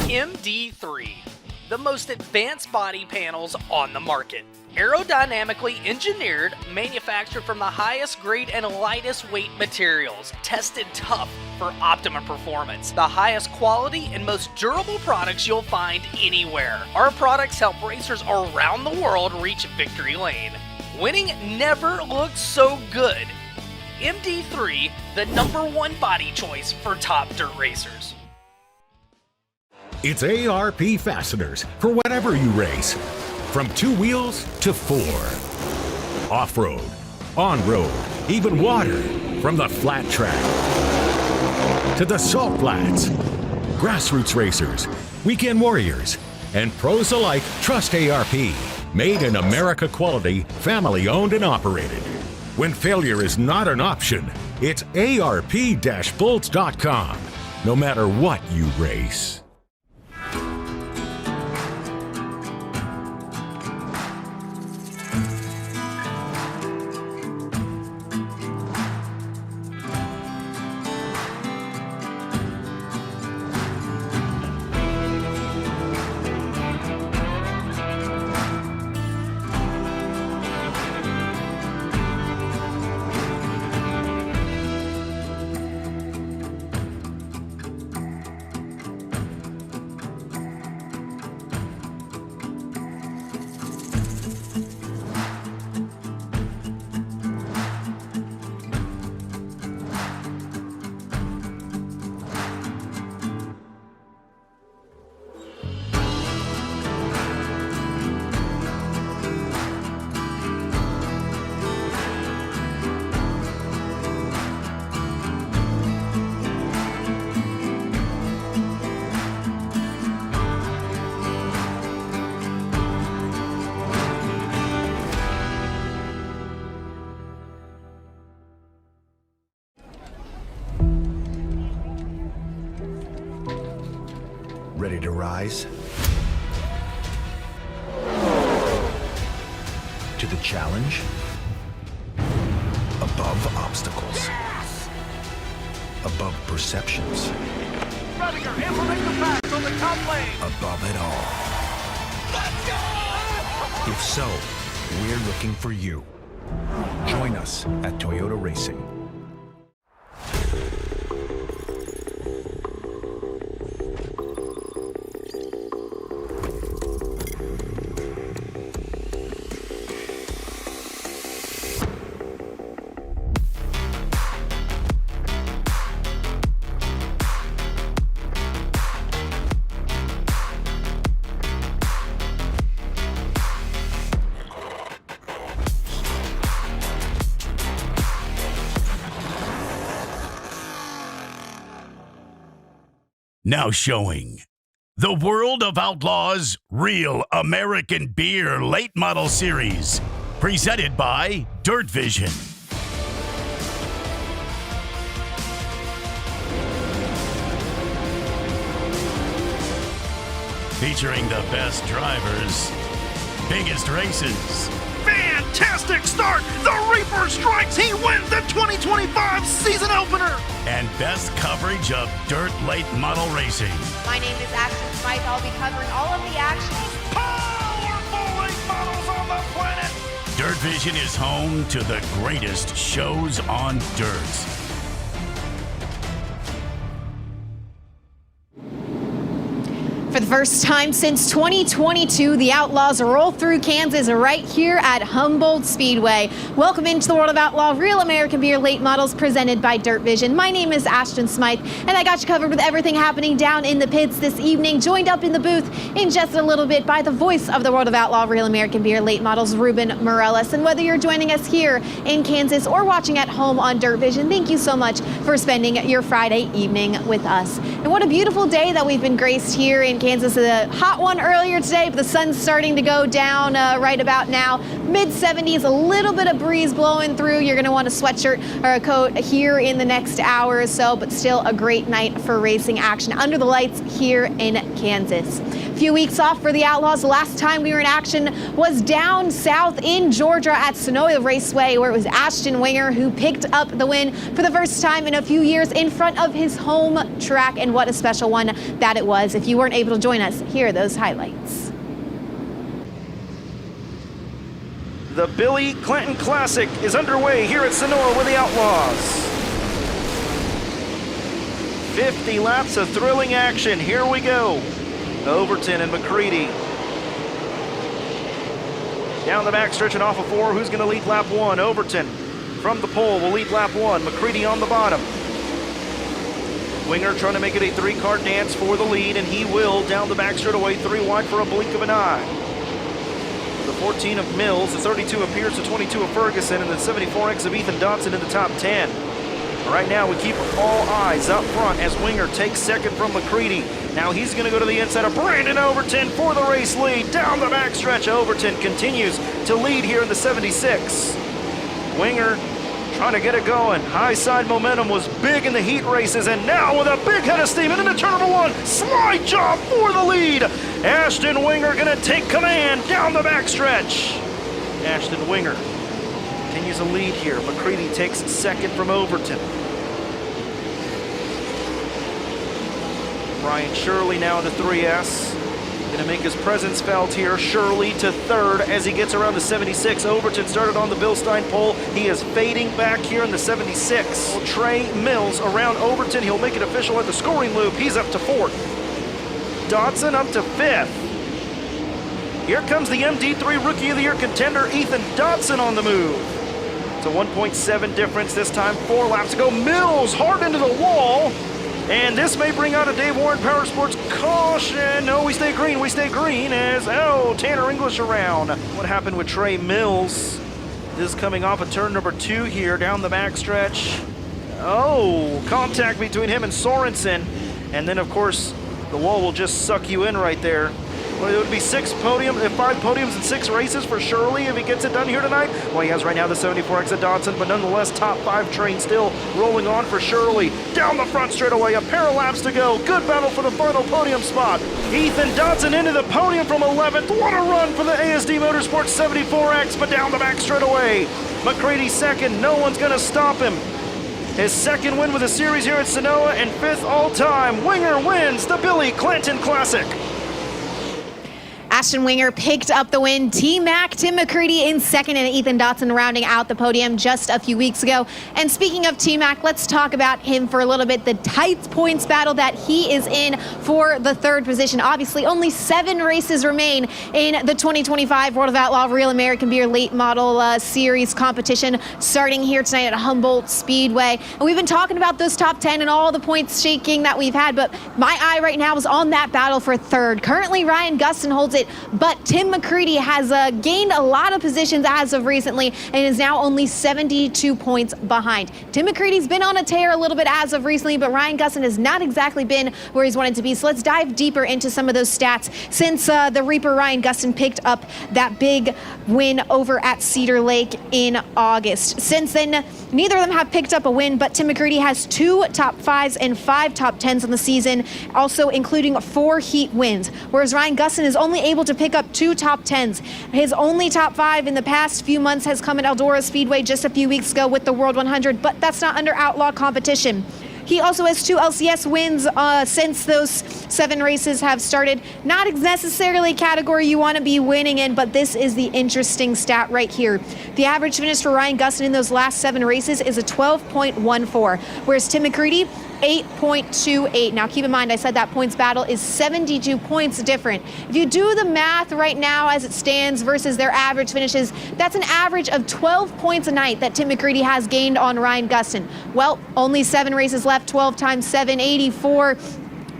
MD3, the most advanced body panels on the market. Aerodynamically engineered, manufactured from the highest grade and lightest weight materials, tested tough for optimum performance. The highest quality and most durable products you'll find anywhere. Our products help racers around the world reach victory lane. Winning never looked so good. MD3, the #1 body choice for top dirt racers. It's ARP fasteners for whatever you race. From 2 wheels to 4. Off-road, on-road, even water. From the flat track to the salt flats. Grassroots racers, weekend warriors, and pros alike trust ARP. Made in America quality, family owned and operated. When failure is not an option, it's ARP-bolts.com. No matter what you race. Ready to rise? To the challenge? Above obstacles. Yes! Above perceptions. Rediger, implement the facts on the top lane! Above it all. Let's go! If so, we're looking for you. Join us at Toyota Racing. Now showing the World of Outlaws Real American Beer Late Model Series, presented by DIRTVision. Featuring the best drivers, biggest races. Fantastic start! The Reaper strikes! He wins the 2025 season opener! And best coverage of dirt late model racing. My name is Ashton Smythe. I'll be covering all of the action. Powerful late models on the planet! DIRTVision is home to the greatest shows on dirt. For the first time since 2022, the Outlaws roll through Kansas right here at Humboldt Speedway. Welcome into the World of Outlaw Real American Beer Late Models presented by DIRTVision. My name is Ashton Smythe, and I got you covered with everything happening down in the pits this evening. Joined up in the booth in just a little bit by the voice of the World of Outlaw Real American Beer Late Models, Ruben Morellis. And whether you're joining us here in Kansas or watching at home on DIRTVision, thank you so much for spending your Friday evening with us. And what a beautiful day that we've been graced here in Kansas. A hot one earlier today, but the sun's starting to go down right about now. Mid-70s, a little bit of breeze blowing through. You're going to want a sweatshirt or a coat here in the next hour or so, but still a great night for racing action under the lights here in Kansas. A few weeks off for the Outlaws. The last time we were in action was down south in Georgia at Sonoya Raceway, where it was Ashton Winger who picked up the win for the first time in a few years in front of his home track, and what a special one that it was. If you weren't able to join us. Here are those highlights. The Billy Clinton Classic is underway here at Sonora with the Outlaws. 50 laps of thrilling action. Here we go. Overton and McCready. Down the backstretch and off of 4. Who's going to lead lap 1? Overton from the pole will lead lap 1. McCready on the bottom. Winger trying to make it a 3-car dance for the lead, and he will down the back straightaway, 3 wide for a blink of an eye. The 14 of Mills, the 32 of Pierce, the 22 of Ferguson, and the 74X of Ethan Dodson in the top 10. Right now, we keep all eyes up front as Winger takes second from McCready. Now he's going to go to the inside of Brandon Overton for the race lead. Down the backstretch, Overton continues to lead here in the 76. Winger trying to get it going. High side momentum was big in the heat races, and now with a big head of steam into turn number 1, slide job for the lead. Ashton Winger going to take command down the backstretch. Ashton Winger continues to lead here. McCready takes second from Overton. Brian Shirley now into 3S. Going to make his presence felt here. Shirley to third as he gets around the 76. Overton started on the Bilstein pole. He is fading back here in the 76. Trey Mills around Overton. He'll make it official at the scoring loop. He's up to 4th. Dodson up to 5th. Here comes the MD3 Rookie of the Year contender, Ethan Dodson on the move. It's a 1.7 difference this time, 4 laps to go. Mills hard into the wall. And this may bring out a Dave Warren Power Sports caution. No, we stay green as, Tanner English around. What happened with Trey Mills? This is coming off of turn number 2 here, down the backstretch. Contact between him and Sorensen. And then, of course, the wall will just suck you in right there. Well, it would be 5 podiums and 6 races for Shirley if he gets it done here tonight. Well, he has right now the 74X of Dodson, but nonetheless, top 5 train still rolling on for Shirley. Down the front straightaway, a pair of laps to go. Good battle for the final podium spot. Ethan Dodson into the podium from 11th. What a run for the ASD Motorsports 74X, but down the back straightaway. McCready second, no one's gonna stop him. His second win with the series here at Sonoma and 5th all-time. Winger wins the Billy Clinton Classic. Ashton Winger picked up the win. T-Mac, Tim McCready in second, and Ethan Dodson rounding out the podium just a few weeks ago. And speaking of T-Mac, let's talk about him for a little bit. The tight points battle that he is in for the 3rd position. Obviously, only 7 races remain in the 2025 World of Outlaw Real American Beer Late Model Series competition, starting here tonight at Humboldt Speedway. And we've been talking about those top 10 and all the points shaking that we've had, but my eye right now is on that battle for 3rd. Currently, Ryan Gustin holds it, but Tim McCready has gained a lot of positions as of recently and is now only 72 points behind. Tim McCready's been on a tear a little bit as of recently, but Ryan Gustin has not exactly been where he's wanted to be. So let's dive deeper into some of those stats. Since the Reaper Ryan Gustin picked up that big win over at Cedar Lake in August. Since then, neither of them have picked up a win, but Tim McCready has 2 top 5s and 5 top 10s on the season, also including 4 heat wins, whereas Ryan Gustin is only able to pick up 2 top 10s. His only top 5 in the past few months has come at Eldora Speedway just a few weeks ago with the World 100, but that's not under Outlaw competition. He also has 2 LCS wins since those 7 races have started. Not necessarily a category you want to be winning in, but this is the interesting stat right here. The average finish for Ryan Gustin in those last 7 races is a 12.14, whereas Tim McCready, 8.28. Now keep in mind, I said that points battle is 72 points different. If you do the math right now as it stands versus their average finishes, that's an average of 12 points a night that Tim McCready has gained on Ryan Gustin. Well, only 7 races left, 12 times 7, 84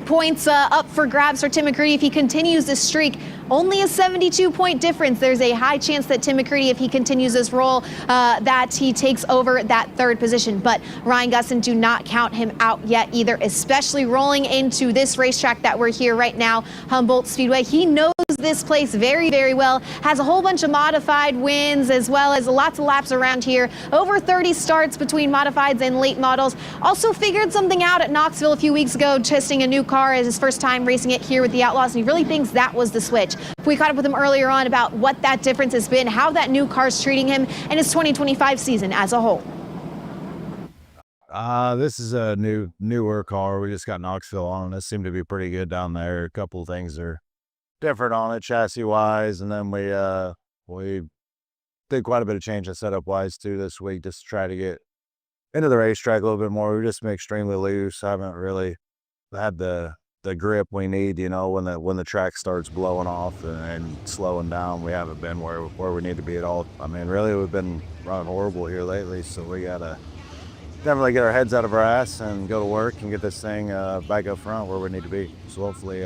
points up for grabs for Tim McCready if he continues this streak. Only a 72-point difference. There's a high chance that Tim McCready, if he continues this role, that he takes over that 3rd position. But Ryan Gustin, do not count him out yet either, especially rolling into this racetrack that we're here right now, Humboldt Speedway. He knows this place very, very well, has a whole bunch of modified wins as well as lots of laps around here. Over 30 starts between modifieds and late models. Also figured something out at Knoxville a few weeks ago, testing a new car as his first time racing it here with the Outlaws, and he really thinks that was the switch. We caught up with him earlier on about what that difference has been, how that new car's treating him, and his 2025 season as a whole. This is a newer car. We just got Knoxville on. This seemed to be pretty good down there. A couple of things are different on it, chassis wise, and then we did quite a bit of change and setup wise too this week, just to try to get into the racetrack a little bit more. We've just been extremely loose. I haven't really had the grip we need, you know, when the track starts blowing off and slowing down. We haven't been where we need to be at all. I mean, really, we've been running horrible here lately, so we gotta definitely get our heads out of our ass and go to work and get this thing back up front where we need to be. So hopefully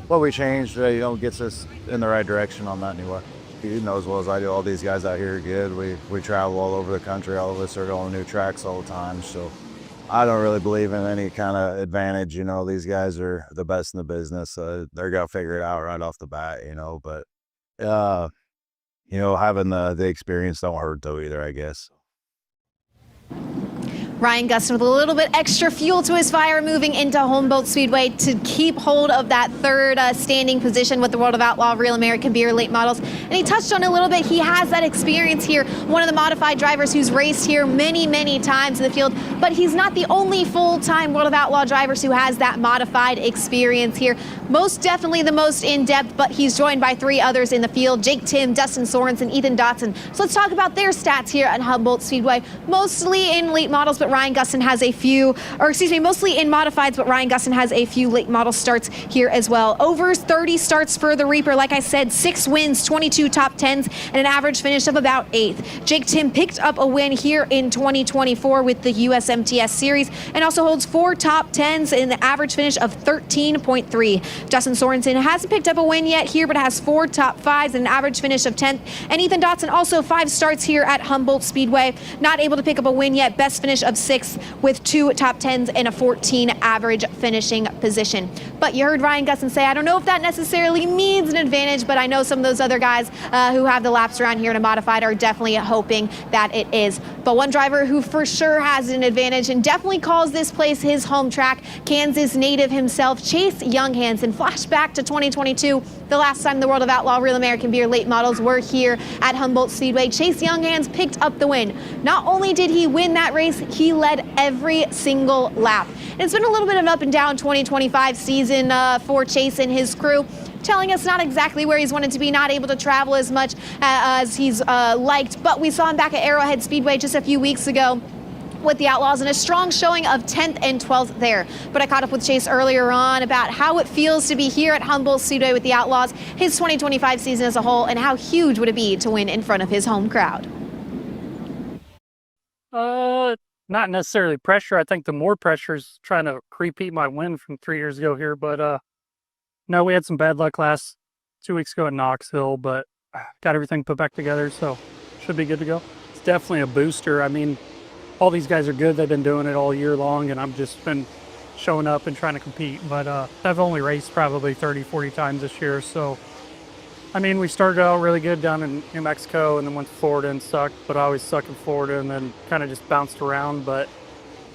what we changed, gets us in the right direction on that anyway. You know as well as I do, all these guys out here are good. We travel all over the country. All of us are going to new tracks all the time. So I don't really believe in any kind of advantage. You know, these guys are the best in the business. They're going to figure it out right off the bat, you know. But, having the experience don't hurt, though, either, I guess. Ryan Gustin with a little bit extra fuel to his fire moving into Humboldt Speedway to keep hold of that third standing position with the World of Outlaw Real American Beer late models. And he touched on it a little bit. He has that experience here. One of the modified drivers who's raced here many, many times in the field, but he's not the only full-time World of Outlaw drivers who has that modified experience here. Most definitely the most in-depth, but he's joined by 3 others in the field: Jake Tim, Dustin Sorensen, Ethan Dotson. So let's talk about their stats here at Humboldt Speedway. Mostly in late models, but Ryan Gustin has a few, mostly in modifieds, but Ryan Gustin has a few late model starts here as well. Over 30 starts for the Reaper. Like I said, 6 wins, 22 top 10s, and an average finish of about 8th. Jake Tim picked up a win here in 2024 with the USMTS Series and also holds 4 top 10s and an average finish of 13.3. Dustin Sorensen hasn't picked up a win yet here, but has 4 top 5s and an average finish of 10th. And Ethan Dotson also 5 starts here at Humboldt Speedway. Not able to pick up a win yet. Best finish of 6th with 2 top 10s and a 14 average finishing position. But you heard Ryan Gustin say, I don't know if that necessarily means an advantage, but I know some of those other guys who have the laps around here in a modified are definitely hoping that it is. But one driver who for sure has an advantage and definitely calls this place his home track, Kansas native himself, Chase Younghansen. Flashback to 2022, the last time the World of Outlaw Real American Beer late models were here at Humboldt Speedway. Chase Younghans picked up the win. Not only did he win that race, he led every single lap. And it's been a little bit of an up and down 2025 season for Chase and his crew, telling us not exactly where he's wanted to be, not able to travel as much as he's liked. But we saw him back at Arrowhead Speedway just a few weeks ago with the Outlaws and a strong showing of 10th and 12th there. But I caught up with Chase earlier on about how it feels to be here at Humboldt Speedway with the Outlaws, his 2025 season as a whole, and how huge would it be to win in front of his home crowd. Not necessarily pressure. I think the more pressure is trying to repeat my win from 3 years ago here. But no, we had some bad luck last 2 weeks ago at Knoxville, but got everything put back together, so should be good to go. It's definitely a booster. I mean, all these guys are good. They've been doing it all year long, and I've just been showing up and trying to compete. But I've only raced probably 30, 40 times this year. So, I mean, we started out really good down in New Mexico and then went to Florida and sucked. But I always suck in Florida and then kind of just bounced around. But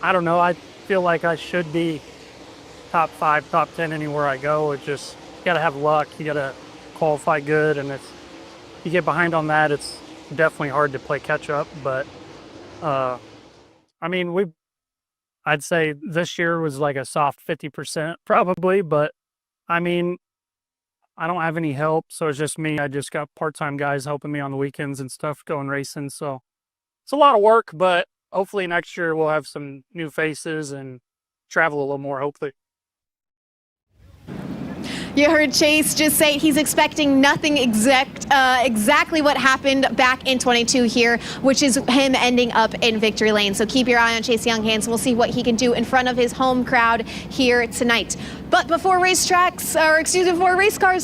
I don't know. I feel like I should be top 5, top 10 anywhere I go. It just, you got to have luck. You got to qualify good. And if you get behind on that, it's definitely hard to play catch up. But, I mean, I'd say this year was like a soft 50% probably, but I mean, I don't have any help, so it's just me. I just got part-time guys helping me on the weekends and stuff going racing, so it's a lot of work, but hopefully next year we'll have some new faces and travel a little more, hopefully. You heard Chase just say he's expecting nothing exactly what happened back in 22 here, which is him ending up in victory lane. So keep your eye on Chase Younghans. We'll see what he can do in front of his home crowd here tonight. But before race cars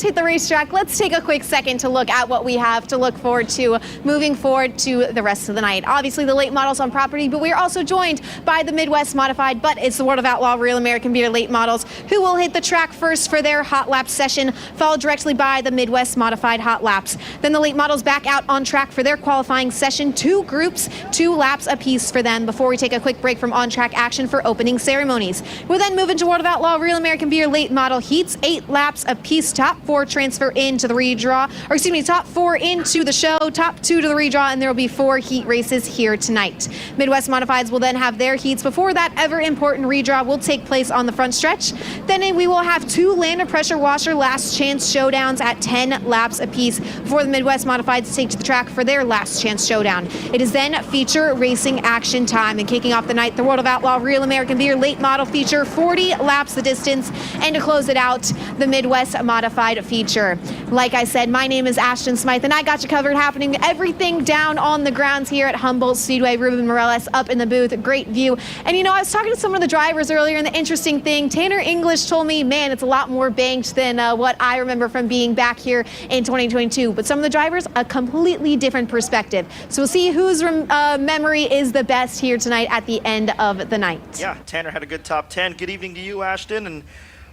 hit the racetrack, let's take a quick second to look at what we have to look forward to moving forward to the rest of the night. Obviously, the late models on property, but we are also joined by the Midwest Modified, but it's the World of Outlaw Real American Beer late models who will hit the track first for their hot lap lap session, followed directly by the Midwest Modified Hot Laps. Then the late models back out on track for their qualifying session. 2 groups, 2 laps apiece for them before we take a quick break from on-track action for opening ceremonies. We'll then move into World of Outlaw Real American Beer late model heats. 8 laps apiece. Top 4 transfer into the redraw, or excuse me, top 4 into the show, top 2 to the redraw, and there will be 4 heat races here tonight. Midwest Modifieds will then have their heats before that ever-important redraw will take place on the front stretch. Then we will have 2 land and pressure washer last chance showdowns at 10 laps apiece before the Midwest Modifieds take to the track for their last chance showdown. It is then feature racing action time, and kicking off the night, the World of Outlaw Real American Beer late model feature, 40 laps the distance, and to close it out, the Midwest Modified feature. Like I said, my name is Ashton Smythe, and I got you covered, happening everything down on the grounds here at Humboldt Speedway. Ruben Morales up in the booth, great view. And you know, I was talking to some of the drivers earlier, and the interesting thing, Tanner English told me, man, it's a lot more banked than what I remember from being back here in 2022. But some of the drivers, a completely different perspective. So we'll see whose memory is the best here tonight at the end of the night. Yeah, Tanner had a good top 10. Good evening to you, Ashton. And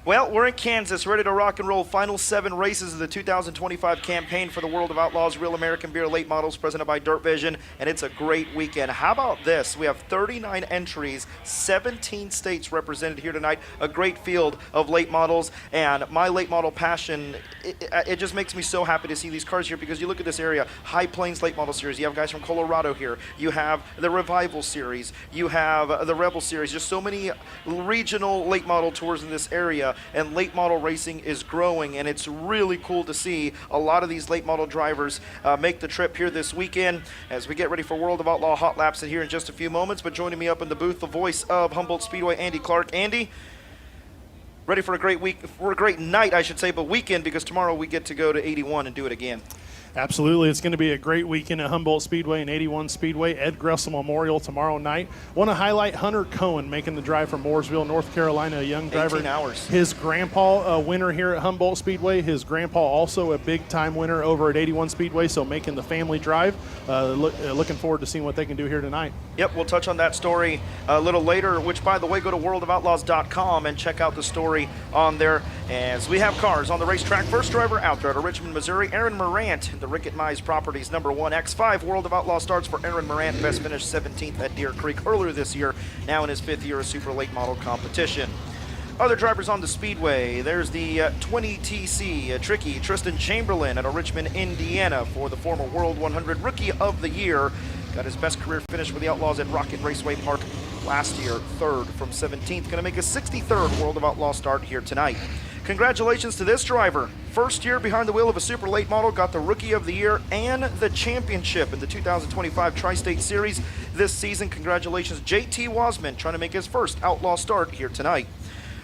well, we're in Kansas, ready to rock and roll. Final 7 races of the 2025 campaign for the World of Outlaws Real American Beer Late Models, presented by DIRTVision, and it's a great weekend. How about this? We have 39 entries, 17 states represented here tonight, a great field of late models, and my late model passion, it just makes me so happy to see these cars here, because you look at this area, High Plains Late Model Series, you have guys from Colorado here, you have the Revival Series, you have the Rebel Series, just so many regional late model tours in this area. And late model racing is growing, and it's really cool to see a lot of these late model drivers make the trip here this weekend as we get ready for World of Outlaw Hot Laps here in just a few moments. But joining me up in the booth, the voice of Humboldt Speedway, Andy Clark. Andy, ready for a great week, for a great night, I should say, but weekend, because tomorrow we get to go to 81 and do it again. Absolutely. It's going to be a great weekend at Humboldt Speedway and 81 Speedway. Ed Gressel Memorial tomorrow night. Want to highlight Hunter Cohen making the drive from Mooresville, North Carolina, a young driver. 18 hours. His grandpa, a winner here at Humboldt Speedway. His grandpa also a big-time winner over at 81 Speedway, so making the family drive. Looking forward to seeing what they can do here tonight. Yep, we'll touch on that story a little later, which, by the way, go to worldofoutlaws.com and check out the story on there as we have cars on the racetrack. First driver out there out of Richmond, Missouri, Aaron Morant, the Rickett Mize Properties #1 X5 World of Outlaw starts for Aaron Morant. Best finished 17th at Deer Creek earlier this year, now in his 5th year of super late model competition. Other drivers on the Speedway, there's the 20TC Tricky Tristan Chamberlain out of Richmond, Indiana, for the former World 100 Rookie of the Year. Got his best career finish for the Outlaws at Rocket Raceway Park last year, 3rd from 17th. Going to make a 63rd World of Outlaw start here tonight. Congratulations to this driver. First year behind the wheel of a super late model, got the Rookie of the Year and the championship in the 2025 Tri-State Series this season. Congratulations, JT Wasman, trying to make his first Outlaw start here tonight.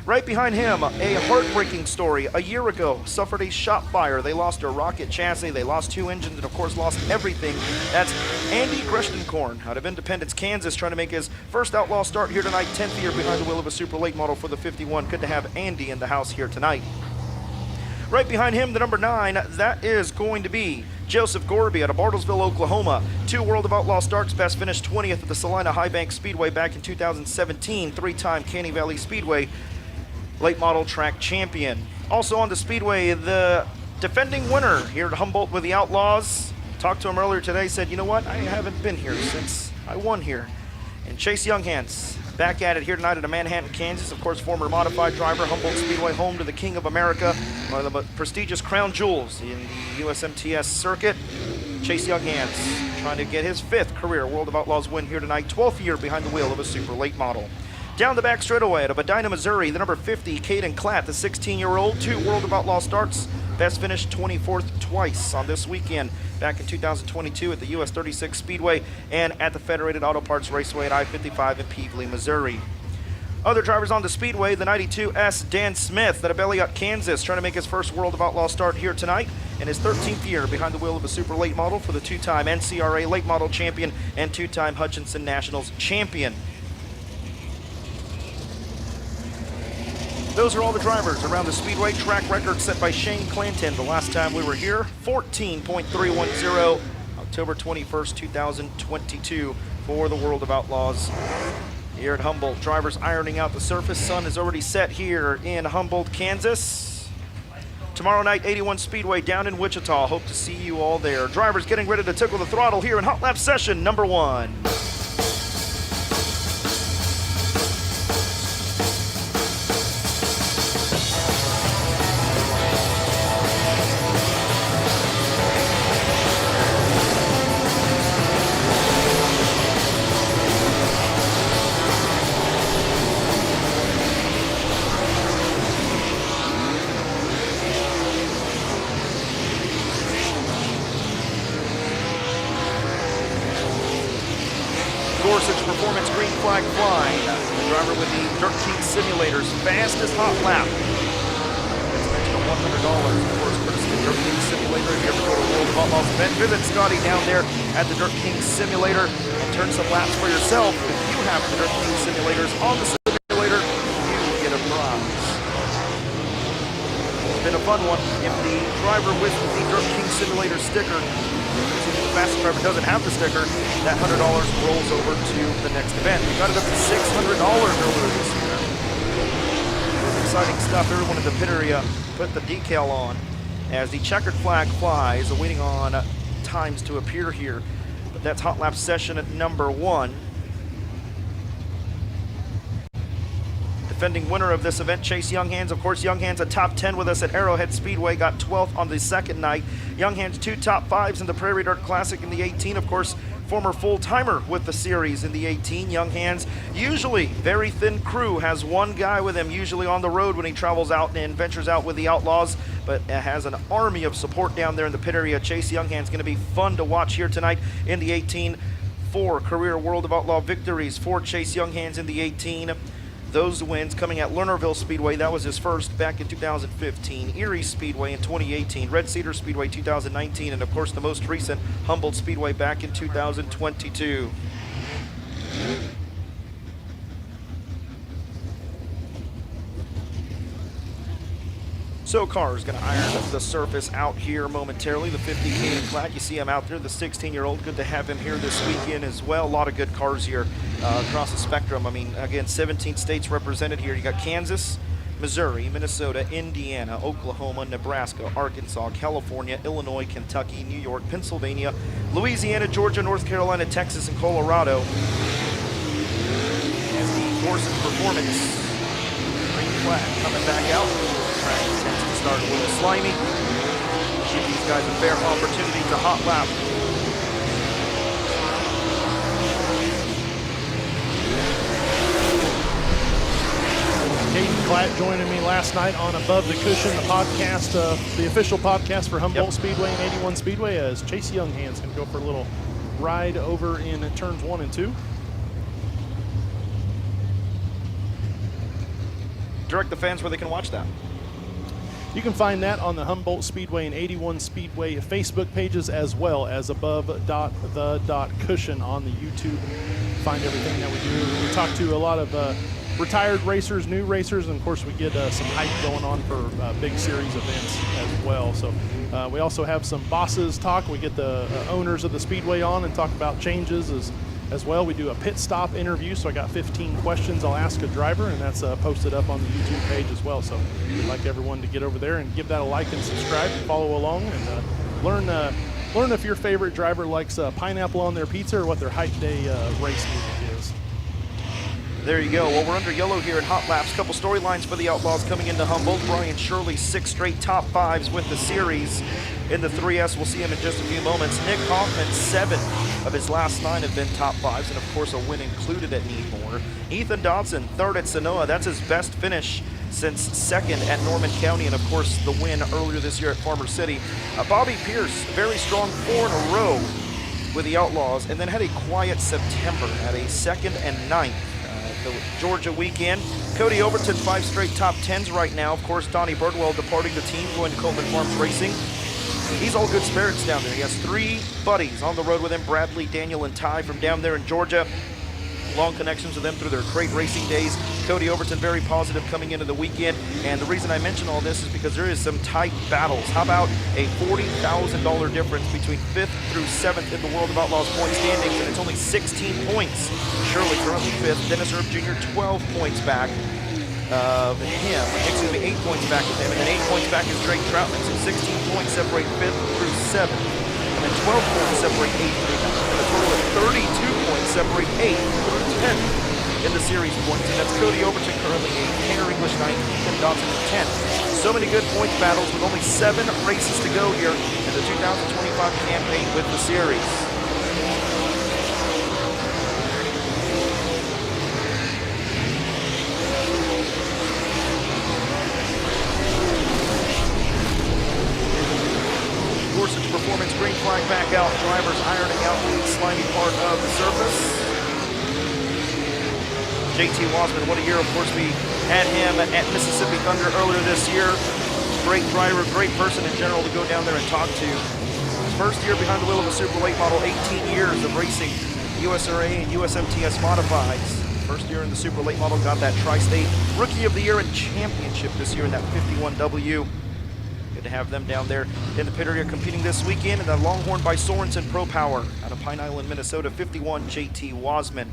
Right behind him, a heartbreaking story. A year ago, suffered a shot fire. They lost a rocket chassis, they lost 2 engines, and of course lost everything. That's Andy Greshtenkorn out of Independence, Kansas, trying to make his first Outlaw start here tonight. 10th year behind the wheel of a super late model for the 51. Good to have Andy in the house here tonight. Right behind him, the #9, that is going to be Joseph Gorby out of Bartlesville, Oklahoma. 2 World of Outlaw starts, best finished 20th at the Salina High Bank Speedway back in 2017. 3-time Caney Valley Speedway late model track champion. Also on the Speedway, the defending winner here at Humboldt with the Outlaws. Talked to him earlier today, said, you know what, I haven't been here since I won here. And Chase Younghans back at it here tonight at Manhattan, Kansas. Of course, former modified driver, Humboldt Speedway, home to the King of America, one of the prestigious crown jewels in the USMTS circuit. Chase Younghans trying to get his 5th career World of Outlaws win here tonight, 12th year behind the wheel of a super late model. Down the back straightaway out of Edina, Missouri, the #50, Caden Klatt, the 16-year-old, 2 World of Outlaw starts, best finished 24th twice on this weekend, back in 2022 at the US 36 Speedway and at the Federated Auto Parts Raceway at I-55 in Peevely, Missouri. Other drivers on the Speedway, the 92S Dan Smith out of Elliott, Kansas, trying to make his first World of Outlaw start here tonight in his 13th year behind the wheel of a super late model for the 2-time NCRA late model champion and 2-time Hutchinson Nationals champion. Those are all the drivers around the Speedway. Track record set by Shane Clanton the last time we were here, 14.310, October 21st, 2022 for the World of Outlaws here at Humboldt. Drivers ironing out the surface. Sun is already set here in Humboldt, Kansas. Tomorrow night, 81 Speedway down in Wichita. Hope to see you all there. Drivers getting ready to tickle the throttle here in Hot Lap session number 1. Performance green flag flying. The driver with the Dirt King Simulator's fastest hot lap. That's an extra $100, of course, courtesy of Dirt King Simulator. If you ever go to a World of Outlaws event, visit Scotty down there at the Dirt King Simulator and turn some laps for yourself. If you have the Dirt King Simulators on the simulator, you get a prize. It's been a fun one. If the driver with the Dirt King Simulator sticker, if the fastest driver doesn't have the sticker, that $100 rolls over to the next event. We got it up to $600 earlier this year. It was exciting stuff. Everyone in the pit area put the decal on as the checkered flag flies, waiting on times to appear here. But that's Hot Lap session at number 1. Defending winner of this event, Chase Younghands. Of course, Younghands a top 10 with us at Arrowhead Speedway, got 12th on the second night. Younghands 2 top 5s in the Prairie Dirt Classic in the 18. Of course, former full-timer with the series in the 18. Younghands, usually very thin crew, has one guy with him, usually on the road when he travels out and ventures out with the Outlaws, but has an army of support down there in the pit area. Chase Younghands going to be fun to watch here tonight in the 18. 4 career World of Outlaw victories for Chase Younghands in the 18. Those wins coming at Lernerville Speedway, that was his first back in 2015, Erie Speedway in 2018, Red Cedar Speedway 2019, and of course the most recent Humboldt Speedway back in 2022. So Carr is going to iron the surface out here momentarily. The 50K in flat, you see him out there, the 16-year-old. Good to have him here this weekend as well. A lot of good cars here across the spectrum. I mean, again, 17 states represented here. You got Kansas, Missouri, Minnesota, Indiana, Oklahoma, Nebraska, Arkansas, California, Illinois, Kentucky, New York, Pennsylvania, Louisiana, Georgia, North Carolina, Texas, and Colorado. As the Gorsuch Performance green flag coming back out. Track tends to start a little slimy. Give these guys a fair opportunity to hot lap. Caden Klatt joining me last night on Above the Cushion, the podcast, the official podcast for Humboldt Speedway and 81 Speedway, as Chase Younghands can go for a little ride over in turns 1 and 2. Direct the fans where they can watch that. You can find that on the Humboldt Speedway and 81 Speedway Facebook pages, as well as above.the.cushion on the YouTube. Find everything that we do. We talk to a lot of retired racers, new racers, and of course we get some hype going on for big series events as well. So we also have some bosses talk. We get the owners of the Speedway on and talk about changes as well. We do a pit stop interview, so I got 15 questions I'll ask a driver, and that's posted up on the YouTube page as well. So we'd like everyone to get over there and give that a like and subscribe and follow along and learn if your favorite driver likes pineapple on their pizza or what their hype day race music is. There you go. Well, we're under yellow here in Hot Laps. Couple storylines for the Outlaws coming into Humboldt. Brian Shirley, 6 straight top 5s with the series. In the 3S, we'll see him in just a few moments. Nick Hoffman, 7 of his last 9 have been top 5s, and of course a win included at Needmore. Ethan Dodson, 3rd at Sonoa. That's his best finish since 2nd at Norman County, and of course the win earlier this year at Farmer City. Bobby Pierce, very strong 4 in a row with the Outlaws, and then had a quiet September at a 2nd and 9th. The Georgia weekend. Cody Overton, 5 straight top 10s right now. Of course, Donnie Birdwell departing the team, going to Coleman Farms Racing. He's all good spirits down there. He has 3 buddies on the road with him, Bradley, Daniel, and Ty from down there in Georgia. Long connections with them through their crate racing days. Cody Overton, very positive coming into the weekend. And the reason I mention all this is because there is some tight battles. How about a $40,000 difference between 5th through 7th in the World of Outlaws point standings, and it's only 16 points. Shirley currently 5th. Dennis Erb Jr. 12 points back. of him. Excuse me, 8 points back of him, and then 8 points back is Drake Troutman. So 16 points separate 5th through 7th, and then 12 points separate 8th through 9th, and a total of 32 points separate 8th through 10th in the series points. And that's Cody Overton currently 8th, Tanner English 9th, Ethan Dodson 10th. So many good points battles with only 7 races to go here in the 2025 campaign with the series. Gorsuch Performance green flag back out. Drivers ironing out the slimy part of the surface. JT Wasman, what a year. Of course, we had him at Mississippi Thunder earlier this year. Great driver, great person in general to go down there and talk to. His first year behind the wheel of a super late model, 18 years of racing USRA and USMTS modifieds. First year in the super late model, got that Tri-State Rookie of the Year and Championship this year in that 51W. Good to have them down there in the pit area competing this weekend. And the Longhorn by Sorensen Pro Power out of Pine Island, Minnesota, 51 JT Wasman.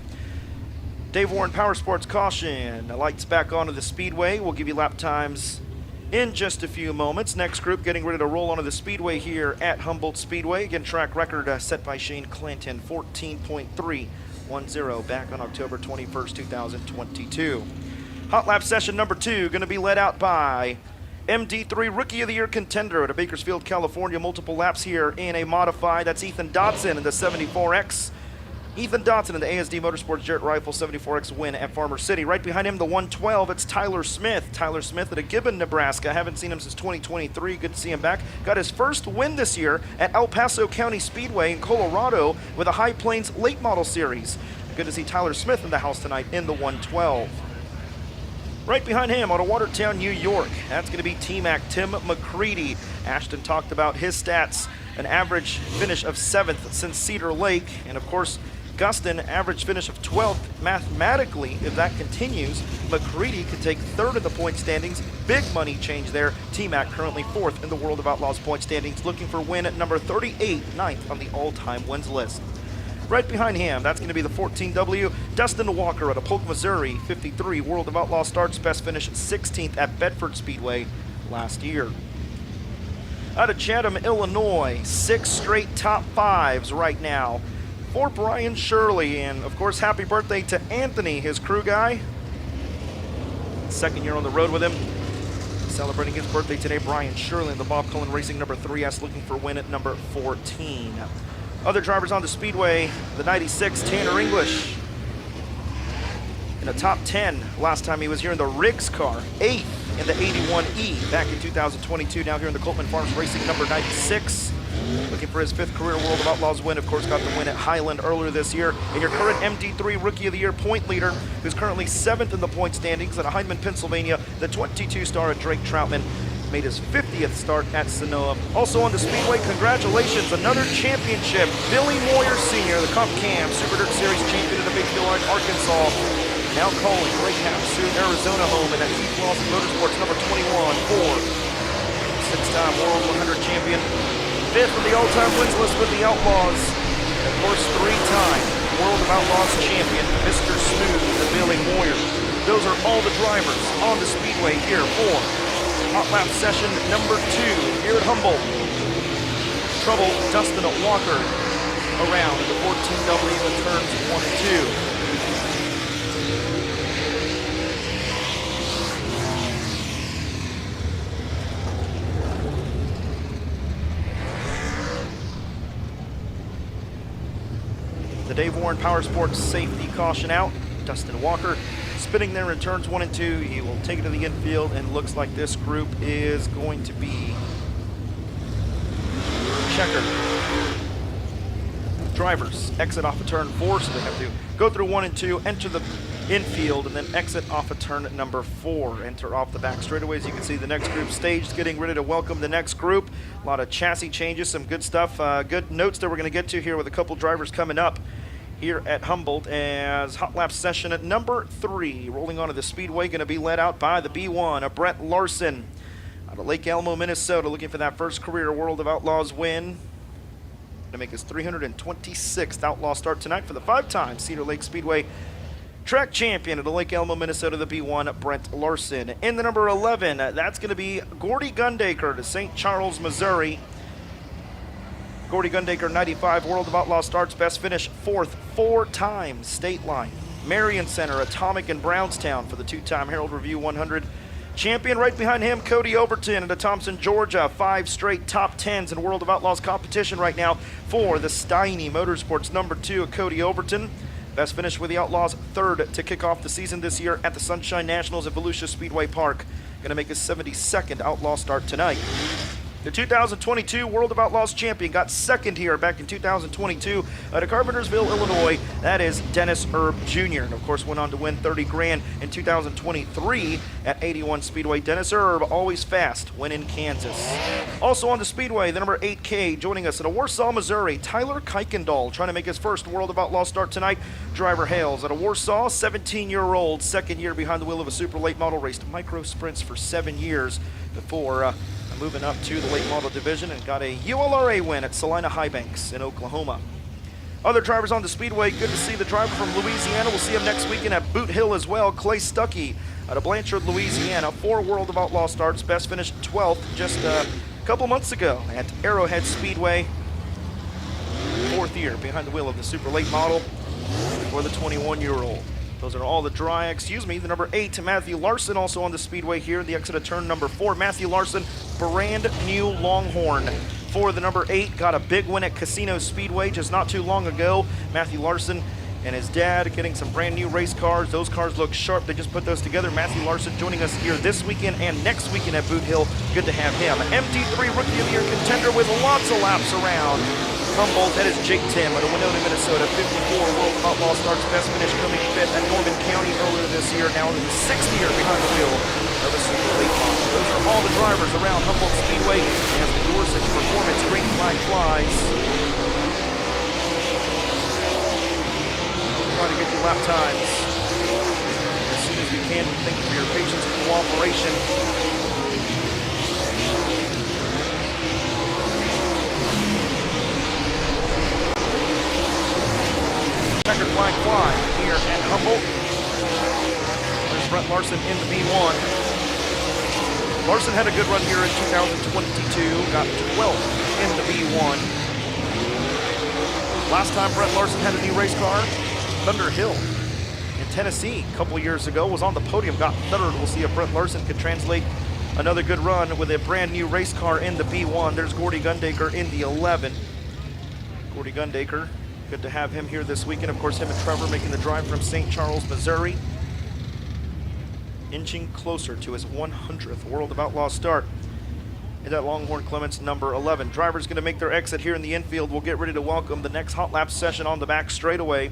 Dave Warren Power Sports caution. The lights back onto the Speedway. We'll give you lap times in just a few moments. Next group getting ready to roll onto the Speedway here at Humboldt Speedway. Again, track record set by Shane Clanton, 14.310 back on October 21st, 2022. Hot lap session number 2 going to be led out by MD3 Rookie of the Year contender out of Bakersfield, California. Multiple laps here in a modified. That's Ethan Dodson in the 74X. Ethan Dodson in the ASD Motorsports Jarrett Rifle 74X win at Farmer City. Right behind him, the 112, it's Tyler Smith. Tyler Smith at a Gibbon, Nebraska. Haven't seen him since 2023. Good to see him back. Got his first win this year at El Paso County Speedway in Colorado with a High Plains Late Model Series. Good to see Tyler Smith in the house tonight in the 112. Right behind him out of Watertown, New York, that's going to be T-Mac Tim McCready. Ashton talked about his stats, an average finish of 7th since Cedar Lake, and of course, Gustin, average finish of 12th. Mathematically, if that continues, McCready could take 3rd in the point standings. Big money change there. T-Mac currently 4th in the World of Outlaws point standings, looking for win at number 38, 9th on the all-time wins list. Right behind him, that's going to be the 14W, Dustin Walker out of Polk, Missouri, 53 World of Outlaws starts, best finish 16th at Bedford Speedway last year. Out of Chatham, Illinois, 6 straight top 5s right now for Brian Shirley. And of course, happy birthday to Anthony, his crew guy. 2nd year on the road with him. Celebrating his birthday today, Brian Shirley in the Bob Cullen Racing number 3S, looking for win at number 14. Other drivers on the Speedway, the 96, Tanner English. In the top 10 last time he was here in the Riggs car. 8th in the 81E back in 2022. Now here in the Coltman Farms Racing number 96. Looking for his 5th career World of Outlaws win. Of course, got the win at Highland earlier this year. And your current MD3 Rookie of the Year point leader, who's currently 7th in the point standings at Heinemann, Pennsylvania, the 22-star Drake Troutman. Made his 50th start at Sonoma. Also on the Speedway, congratulations, another championship. Billy Moyer Sr., the Comp Cam Super Dirt Series champion of the Big Field in Arkansas. Now calling Great Havasu, Arizona home, and that Outlaws Motorsports number 21 for 6-time World 100 champion. 5th on the all-time wins list with the Outlaws. And of course, 3-time World of Outlaws champion, Mr. Smooth, the Billy Moyer. Those are all the drivers on the Speedway here for Hot Lap session number 2 here at Humboldt. Trouble Dustin Walker around in the 14W in turns 1 and 2. The Dave Warren Power Sports safety caution out. Dustin Walker spinning there in turns 1 and 2. He will take it to the infield, and looks like this group is going to be checker. Drivers exit off of turn 4, so they have to go through 1 and 2, enter the infield, and then exit off of turn number 4. Enter off the back straightaways. You can see the next group staged, getting ready to welcome the next group. A lot of chassis changes, some good stuff, good notes that we're going to get to here with a couple drivers coming up here at Humboldt, as hot lap session at number 3 rolling onto the Speedway, going to be led out by the B1 of Brett Larson out of Lake Elmo, Minnesota, looking for that 1st career World of Outlaws win to make his 326th Outlaw start tonight for the 5-time Cedar Lake Speedway Track champion of the Lake Elmo, Minnesota, the B1, Brent Larson. In the number 11, that's going to be Gordy Gundaker to St. Charles, Missouri. Gordy Gundaker, 95 World of Outlaw starts, best finish 4th 4 times, State Line. Marion Center, Atomic, and Brownstown for the 2-time Herald Review 100 champion. Right behind him, Cody Overton into Thompson, Georgia. 5 straight top 10s in World of Outlaws competition right now for the Steiny Motorsports. Number 2, Cody Overton. Best finish with the Outlaws, 3rd to kick off the season this year at the Sunshine Nationals at Volusia Speedway Park. Going to make his 72nd Outlaw start tonight. The 2022 World of Outlaws champion got 2nd here back in 2022 out of Carpentersville, Illinois. That is Dennis Erb Jr. And of course went on to win 30 grand in 2023 at 81 Speedway. Dennis Erb, always fast when in Kansas. Also on the Speedway, the number 8K joining us in Warsaw, Missouri, Tyler Kuykendall trying to make his first World of Outlaws start tonight. Driver hails out of Warsaw, 17-year-old, 2nd year behind the wheel of a super late model, raced micro sprints for 7 years before moving up to the late model division and got a ULRA win at Salina Highbanks in Oklahoma. Other drivers on the Speedway, good to see the driver from Louisiana. We'll see him next weekend at Boot Hill as well. Clay Stuckey out of Blanchard, Louisiana. 4 World of Outlaw starts, best finished 12th just a couple months ago at Arrowhead Speedway. 4th year behind the wheel of the super late model for the 21-year-old. Those are all the the number 8, Matthew Larson, also on the Speedway here. The exit of turn number 4. Matthew Larson, brand new Longhorn for the number 8. Got a big win at Casino Speedway just not too long ago. Matthew Larson and his dad getting some brand new race cars. Those cars look sharp. They just put those together. Matthew Larson joining us here this weekend and next weekend at Boot Hill. Good to have him. MT3 Rookie of the Year contender with lots of laps around Humboldt. That is Jake Tim out of Winona, Minnesota. 54 World of Outlaw starts, best finish coming 5th at Norman County earlier this year. Now in his 6th year behind the wheel of the super late model. Those are all the drivers around Humboldt Speedway as the Gorsuch Performance green flag flies. Try to get you lap times as soon as we can. Thank you for your patience and cooperation. Checkered flag fly here at Humboldt. There's Brent Larson in the B1. Larson had a good run here in 2022, got 12th in the B1. Last time Brent Larson had a new race car, Thunder Hill in Tennessee a couple years ago, was on the podium, got 3rd. We'll see if Brent Larson could translate another good run with a brand new race car in the B1. There's Gordy Gundaker in the 11. Gordy Gundaker, good to have him here this weekend. Of course, him and Trevor making the drive from St. Charles, Missouri, inching closer to his 100th World of Outlaws start. And that Longhorn Clements number 11. Drivers going to make their exit here in the infield. We'll get ready to welcome the next hot lap session on the back straightaway.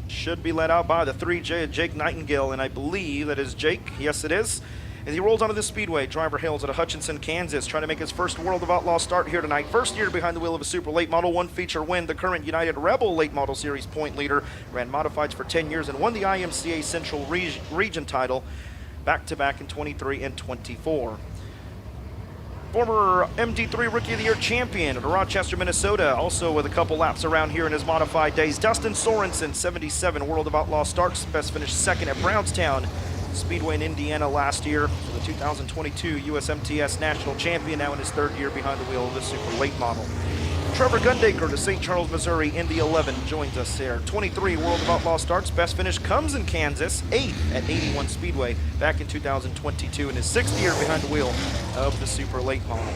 Should be led out by the 3J of Jake Nightingale, and I believe that is Jake. Yes, it is. As he rolls onto the Speedway, driver hails out of Hutchinson, Kansas, trying to make his first World of Outlaw start here tonight. 1st year behind the wheel of a super late model, 1 feature win. The current United Rebel Late Model Series point leader, ran modifieds for 10 years and won the IMCA Central Region title back-to-back in 23 and 24. Former MT3 Rookie of the Year champion of Rochester, Minnesota, also with a couple laps around here in his modified days. Dustin Sorensen, 77 World of Outlaw starts, best finished 2nd at Brownstown Speedway in Indiana last year. For the 2022 USMTS National Champion, now in his 3rd year behind the wheel of the super late model. Trevor Gundaker to St. Charles, Missouri in the 11 joins us there. 23 World of Outlaw starts, best finish comes in Kansas, 8th at 81 Speedway back in 2022, in his 6th year behind the wheel of the super late model.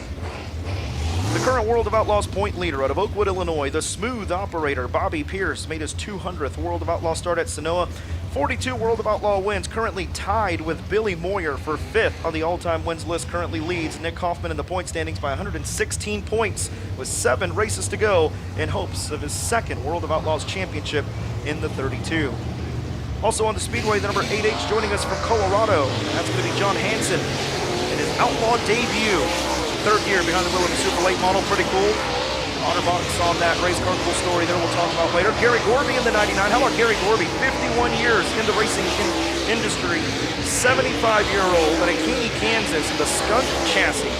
The current World of Outlaws point leader out of Oakwood, Illinois, the smooth operator Bobby Pierce made his 200th World of Outlaw start at Sanoa. 42 World of Outlaw wins, currently tied with Billy Moyer for 5th on the all-time wins list, currently leads Nick Hoffman in the point standings by 116 points with 7 races to go in hopes of his 2nd World of Outlaws championship in the 32. Also on the Speedway, the number 8H joining us from Colorado, that's going to be John Hansen in his Outlaw debut. 3rd year behind the wheel of the super late model, pretty cool. Otterbox on that race car, cool story there we'll talk about later. Gary Gorby in the 99. How about Gary Gorby? 51 years in the racing industry. 75-year-old at Akini, Kansas in the Skunk chassis.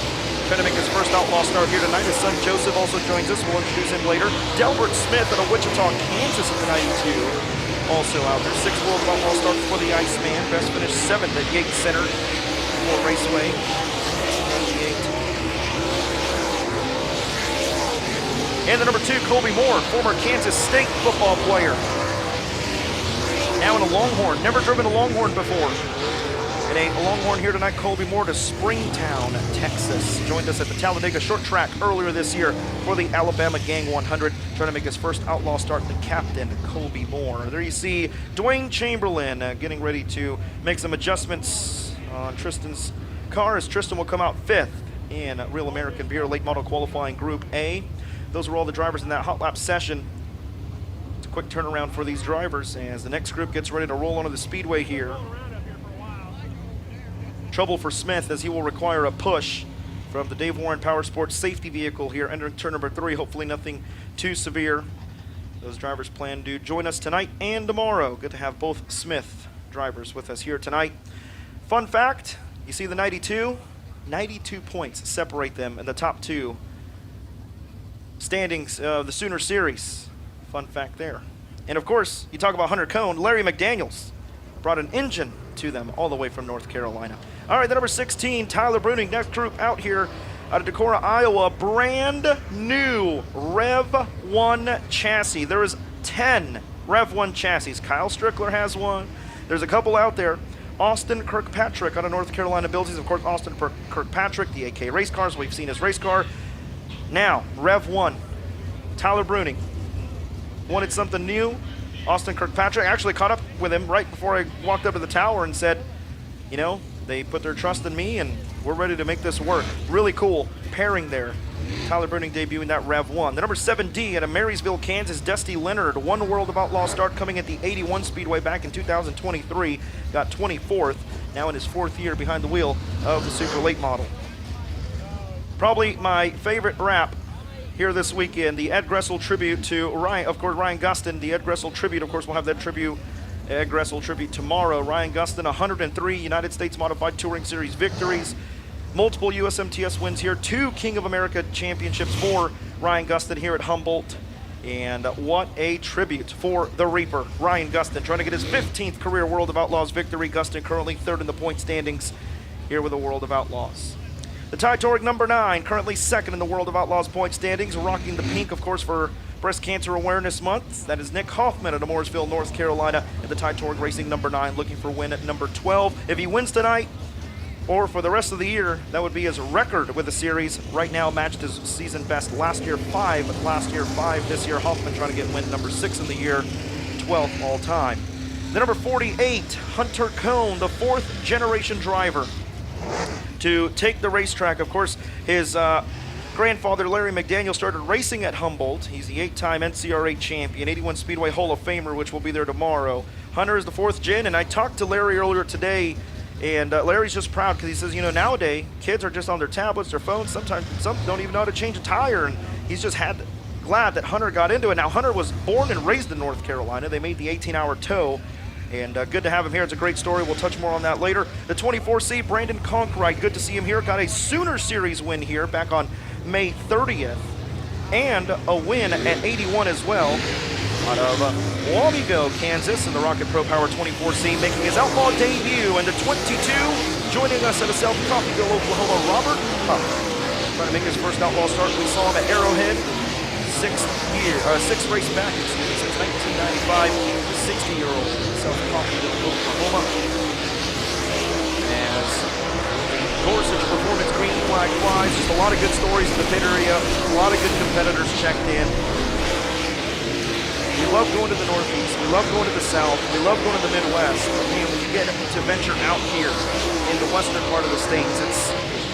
trying to make his first Outlaw start here tonight. His son Joseph also joins us. We'll introduce him later. Delbert Smith out of Wichita, Kansas at the 92. Also out there. 6 World of Outlaw starts for the Iceman. Best finish 7th at Yates Center for Raceway. 1998. And the number 2, Colby Moore, former Kansas State football player. Now in a Longhorn. Never driven a Longhorn before. And a Longhorn here tonight, Colby Moore to Springtown, Texas. Joined us at the Talladega Short Track earlier this year for the Alabama Gang 100. Trying to make his first Outlaw start, the captain, Colby Moore. There you see Dwayne Chamberlain getting ready to make some adjustments on Tristan's car, as Tristan will come out 5th in Real American Beer Late Model Qualifying Group A. Those were all the drivers in that hot lap session. It's a quick turnaround for these drivers as the next group gets ready to roll onto the Speedway here. Trouble for Smith as he will require a push from the Dave Warren Power Sports safety vehicle here entering turn number 3. Hopefully nothing too severe. Those drivers plan to join us tonight and tomorrow. Good to have both Smith drivers with us here tonight. Fun fact, you see the 92? 92 points separate them in the top 2 standings of the Sooner Series. Fun fact there. And of course, you talk about Hunter Cone, Larry McDaniels brought an engine to them all the way from North Carolina. All right, the number 16, Tyler Bruning, next group out here out of Decorah, Iowa. Brand new Rev 1 chassis. There is 10 Rev 1 chassis. Kyle Strickler has one. There's a couple out there. Austin Kirkpatrick out of North Carolina builds these. Of course, Austin Kirkpatrick, the AK race cars. We've seen his race car. Now, Rev 1, Tyler Bruning. Wanted something new. Austin Kirkpatrick, I actually caught up with him right before I walked up to the tower and said, you know, they put their trust in me and we're ready to make this work. Really cool pairing there. Tyler Bruning debuting that Rev 1. The number 7D out of Marysville, Kansas, Dusty Leonard. One World of Outlaw start coming at the 81 Speedway back in 2023. Got 24th, now in his 4th year behind the wheel of the Super Late Model. Probably my favorite wrap here this weekend, the Ed Gressel tribute to Ryan, of course, Ryan Gustin. The Ed Gressel tribute, of course, we'll have that Ed Gressel tribute tomorrow. Ryan Gustin, 103 United States Modified Touring Series victories, multiple USMTS wins here, 2 King of America championships for Ryan Gustin here at Humboldt. And what a tribute for the Reaper, Ryan Gustin, trying to get his 15th career World of Outlaws victory. Gustin currently 3rd in the point standings here with the World of Outlaws. The Ty-Toric number 9, currently 2nd in the World of Outlaws point standings, rocking the pink, of course, for Breast Cancer Awareness Month. That is Nick Hoffman out of Mooresville, North Carolina, at the Ty-Toric Racing number 9, looking for win at number 12. If he wins tonight, or for the rest of the year, that would be his record with the series. Right now, matched his season best last year, 5. Last year, 5. This year, Hoffman trying to get win number 6 in the year, 12th all time. The number 48, Hunter Cone, the 4th generation driver to take the racetrack. Of course, his grandfather, Larry McDaniel, started racing at Humboldt. He's the 8-time NCRA champion, 81 Speedway Hall of Famer, which will be there tomorrow. Hunter is the 4th gen, and I talked to Larry earlier today, and Larry's just proud because he says, you know, nowadays, kids are just on their tablets, their phones. Sometimes some don't even know how to change a tire, and he's just glad that Hunter got into it. Now, Hunter was born and raised in North Carolina. They made the 18-hour tow. And good to have him here. It's a great story. We'll touch more on that later. The 24C, Brandon Conkright. Good to see him here. Got a Sooner Series win here back on May 30th. And a win at 81 as well out of Waumegoo, Kansas, in the Rocket Pro Power 24C, making his Outlaw debut. And the 22, joining us out of South Coffeyville, Oklahoma, Robert Huff. Trying to make his first Outlaw start. We saw him at Arrowhead. 6th race back since 1995. The 60-year-old South Coffeyville, Oklahoma. As Gorsuch Performance green flag flies, just a lot of good stories in the pit area, a lot of good competitors checked in. We love going to the Northeast, we love going to the South, we love going to the Midwest. But man, when you get to venture out here in the western part of the states,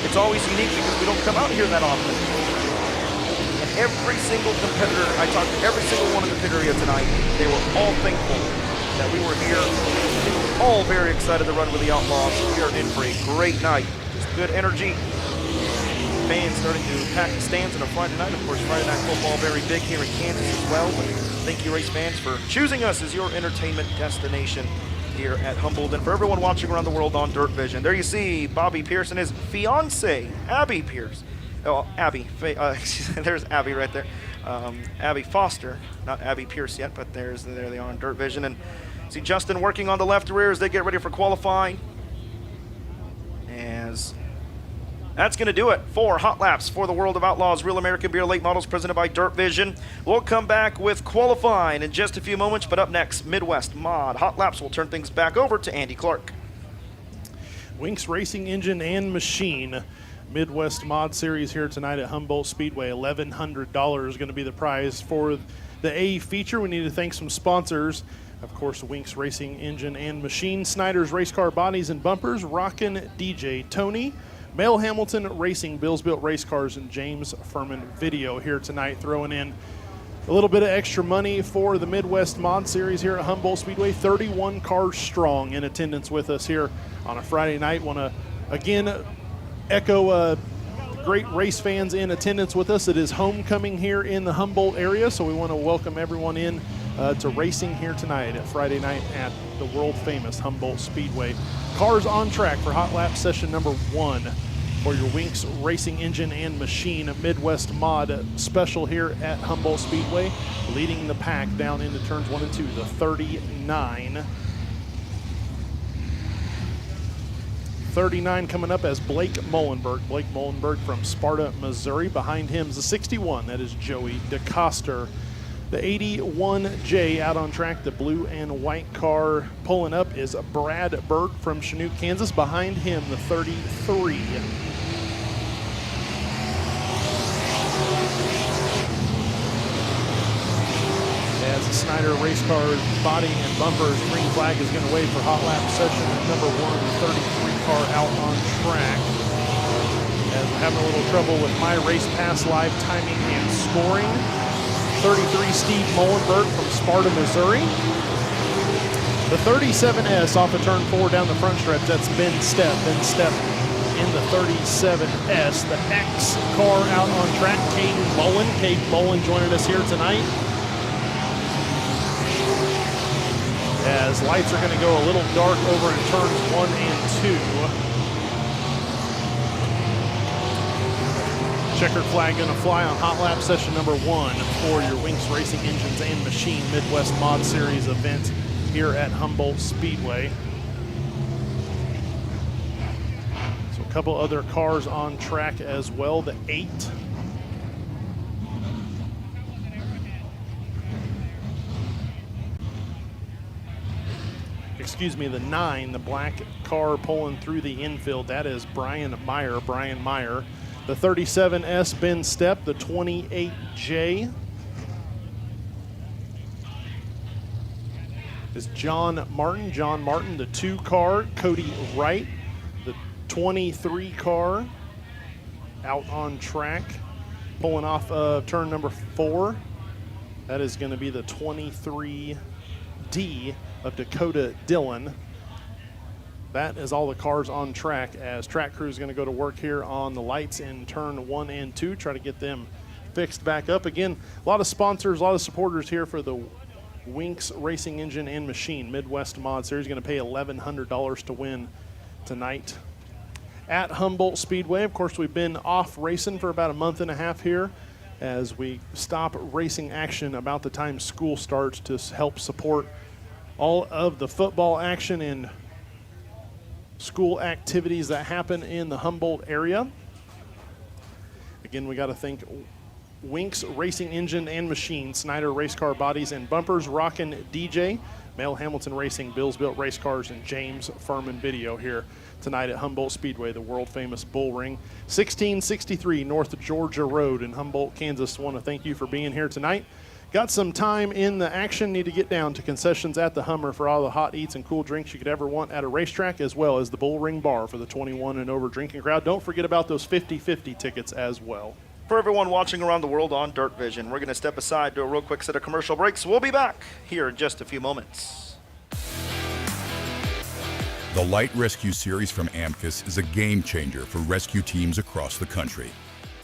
it's always unique because we don't come out here that often. Every single competitor, I talked to every single one in the pit area tonight. They were all thankful that we were here. They were all very excited to run with the Outlaws. We are in for a great night. Just good energy. Fans starting to pack the stands on a Friday night. Of course, Friday Night Football very big here in Kansas as well. But thank you, race fans, for choosing us as your entertainment destination here at Humboldt. And for everyone watching around the world on DIRTVision, there you see Bobby Pierce and his fiancée, Abby Pierce, Abby. There's Abby right there. Abby Foster, not Abby Pierce yet, but there they are on DIRTVision. And see Justin working on the left rear as they get ready for qualifying. As that's going to do it for Hot Laps for the World of Outlaws Real American Beer Late Models presented by DIRTVision. We'll come back with qualifying in just a few moments, but up next, Midwest Mod Hot Laps. Will turn things back over to Andy Clark. Winks Racing Engine and Machine Midwest Mod Series here tonight at Humboldt Speedway. $1,100 is going to be the prize for the A feature. We need to thank some sponsors. Of course, Winks Racing Engine and Machine, Snyder's Race Car Bodies and Bumpers, Rockin' DJ Tony, Mel Hamilton Racing, Bills Built Race Cars, and James Furman Video here tonight, throwing in a little bit of extra money for the Midwest Mod Series here at Humboldt Speedway. 31 cars strong in attendance with us here on a Friday night. Want to, again, echo great race fans in attendance with us. It is homecoming here in the Humboldt area, so we want to welcome everyone in to racing here tonight at Friday night at the world-famous Humboldt Speedway. Cars on track for Hot Lap session number 1 for your Winks Racing Engine and Machine Midwest Mod special here at Humboldt Speedway. Leading the pack down into turns 1 and 2, the 39. 39 coming up as Blake Mullenberg. Blake Mullenberg from Sparta, Missouri. Behind him is the 61. That is Joey DeCoster. The 81J out on track, the blue and white car pulling up is Brad Berg from Chinook, Kansas. Behind him, the 33. As the Snyder Race Car Body and Bumpers green flag is going to wave for Hot Lap session number 1, the 33 car out on track. As we're having a little trouble with My Race Pass Live timing and scoring. 33 Steve Mullenberg from Sparta, Missouri. The 37S off of turn 4 down the front stretch, that's Ben Stepp. Ben Stepp in the 37S. The X car out on track, Caden Mullen. Caden Mullen joining us here tonight. As lights are going to go a little dark over in turns 1 and 2. Checkered flag going to fly on Hot Lap session number 1 for your Winks Racing Engines and Machine Midwest Mod Series event here at Humboldt Speedway. So a couple other cars on track as well. The 8. Excuse me, the 9, the black car pulling through the infield. That is Brian Meyer. The 37S, Ben Stepp. The 28J is John Martin. The 2 car, Cody Wright. The 23 car out on track, pulling off of turn number 4. That is going to be the 23D of Dakota Dillon. That is all the cars on track as track crew is going to go to work here on the lights in turn 1 and 2, try to get them fixed back up. Again, a lot of sponsors, a lot of supporters here for the Winks Racing Engine and Machine Midwest Mod Series. Going to pay $1,100 to win tonight at Humboldt Speedway. Of course, we've been off racing for about a month and a half here as we stop racing action about the time school starts to help support all of the football action and school activities that happen in the Humboldt area. Again, we got to thank Winks Racing Engine and Machine, Snyder Race Car Bodies and Bumpers, Rockin' DJ, Mel Hamilton Racing, Bills Built Race Cars, and James Furman Video here tonight at Humboldt Speedway, the world-famous bull ring. 1663 North Georgia Road in Humboldt, Kansas. Want to thank you for being here tonight. Got some time in the action. Need to get down to concessions at the Hummer for all the hot eats and cool drinks you could ever want at a racetrack, as well as the Bull Ring Bar for the 21 and over drinking crowd. Don't forget about those 50-50 tickets as well. For everyone watching around the world on DIRTVision, we're going to step aside, do a real quick set of commercial breaks. We'll be back here in just a few moments. The Light Rescue Series from AMCUS is a game changer for rescue teams across the country.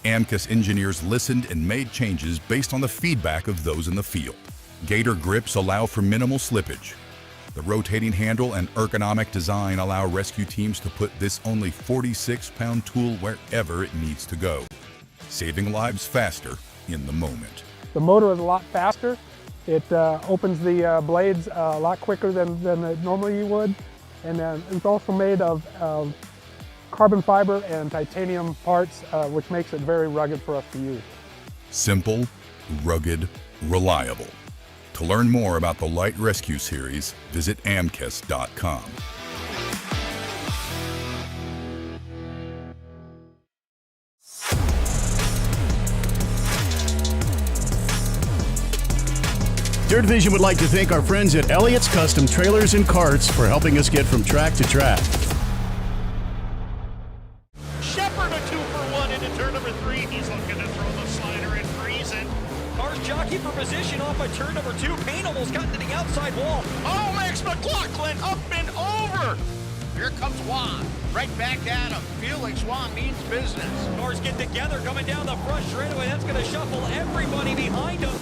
AMCUS engineers listened and made changes based on the feedback of those in the field. Gator grips allow for minimal slippage. The rotating handle and ergonomic design allow rescue teams to put this only 46-pound tool wherever it needs to go. saving lives faster in the moment. The motor is a lot faster. It opens the blades a lot quicker than normally you would. And it's also made of carbon fiber and titanium parts, which makes it very rugged for us to use. Simple, rugged, reliable. To learn more about the Light Rescue Series, visit amkes.com. DIRTVision would like to thank our friends at Elliott's Custom Trailers and Carts for helping us get from track to track. Shepard a 2-for-1 into turn number 3. He's looking to throw the slider and freeze it. Cars jockey for position off by turn number 2. Payne almost got to the outside wall. Oh, Max McLaughlin up and over. Here comes Juan. Right back at him. Felix Juan means business. Cars get together coming down the front straightaway. That's going to shuffle everybody behind him.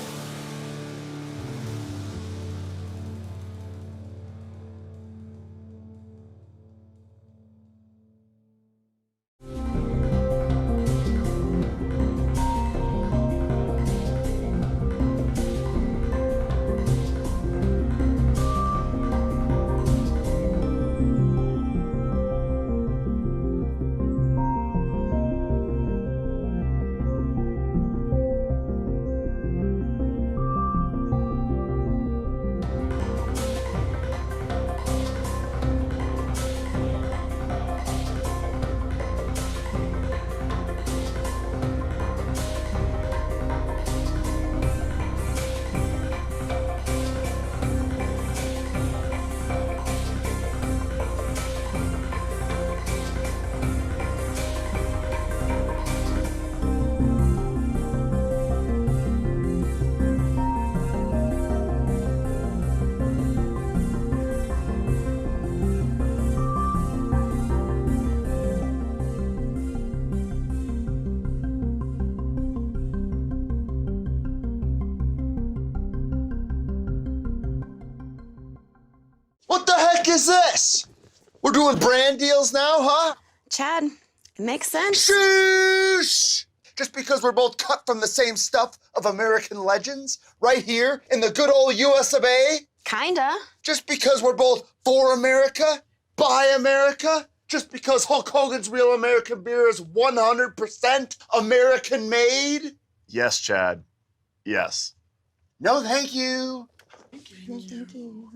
What the heck is this? We're doing brand deals now, huh? Chad, it makes sense. Sheesh! Just because we're both cut from the same stuff of American legends, right here in the good old US of A? Kinda. Just because we're both for America, by America? Just because Hulk Hogan's Real American Beer is 100% American made? Yes, Chad. Yes. No, thank you. Thank you.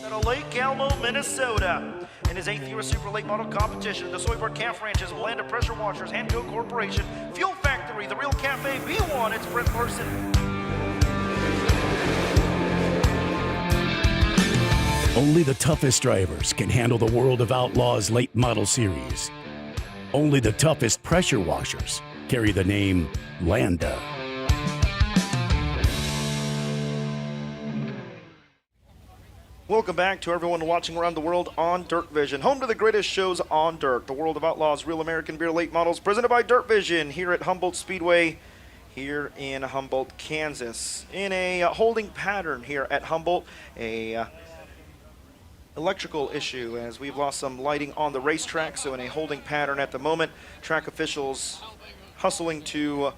Out of Lake Elmo, Minnesota. In his 8th year of Super Late Model competition, the Soyboard Calf Ranches, Blanda Pressure Washers, Handco Corporation, Fuel Factory, The Real Cafe, V1, it's Brent Larson. Only the toughest drivers can handle the World of Outlaws Late Model Series. Only the toughest pressure washers carry the name Landa. Welcome back to everyone watching around the world on DIRTVision, home to the greatest shows on dirt. The World of Outlaws Real American Beer Late Models, presented by DIRTVision here at Humboldt Speedway here in Humboldt, Kansas. In a holding pattern here at Humboldt, a electrical issue as we've lost some lighting on the racetrack, so in a holding pattern at the moment. Track officials hustling to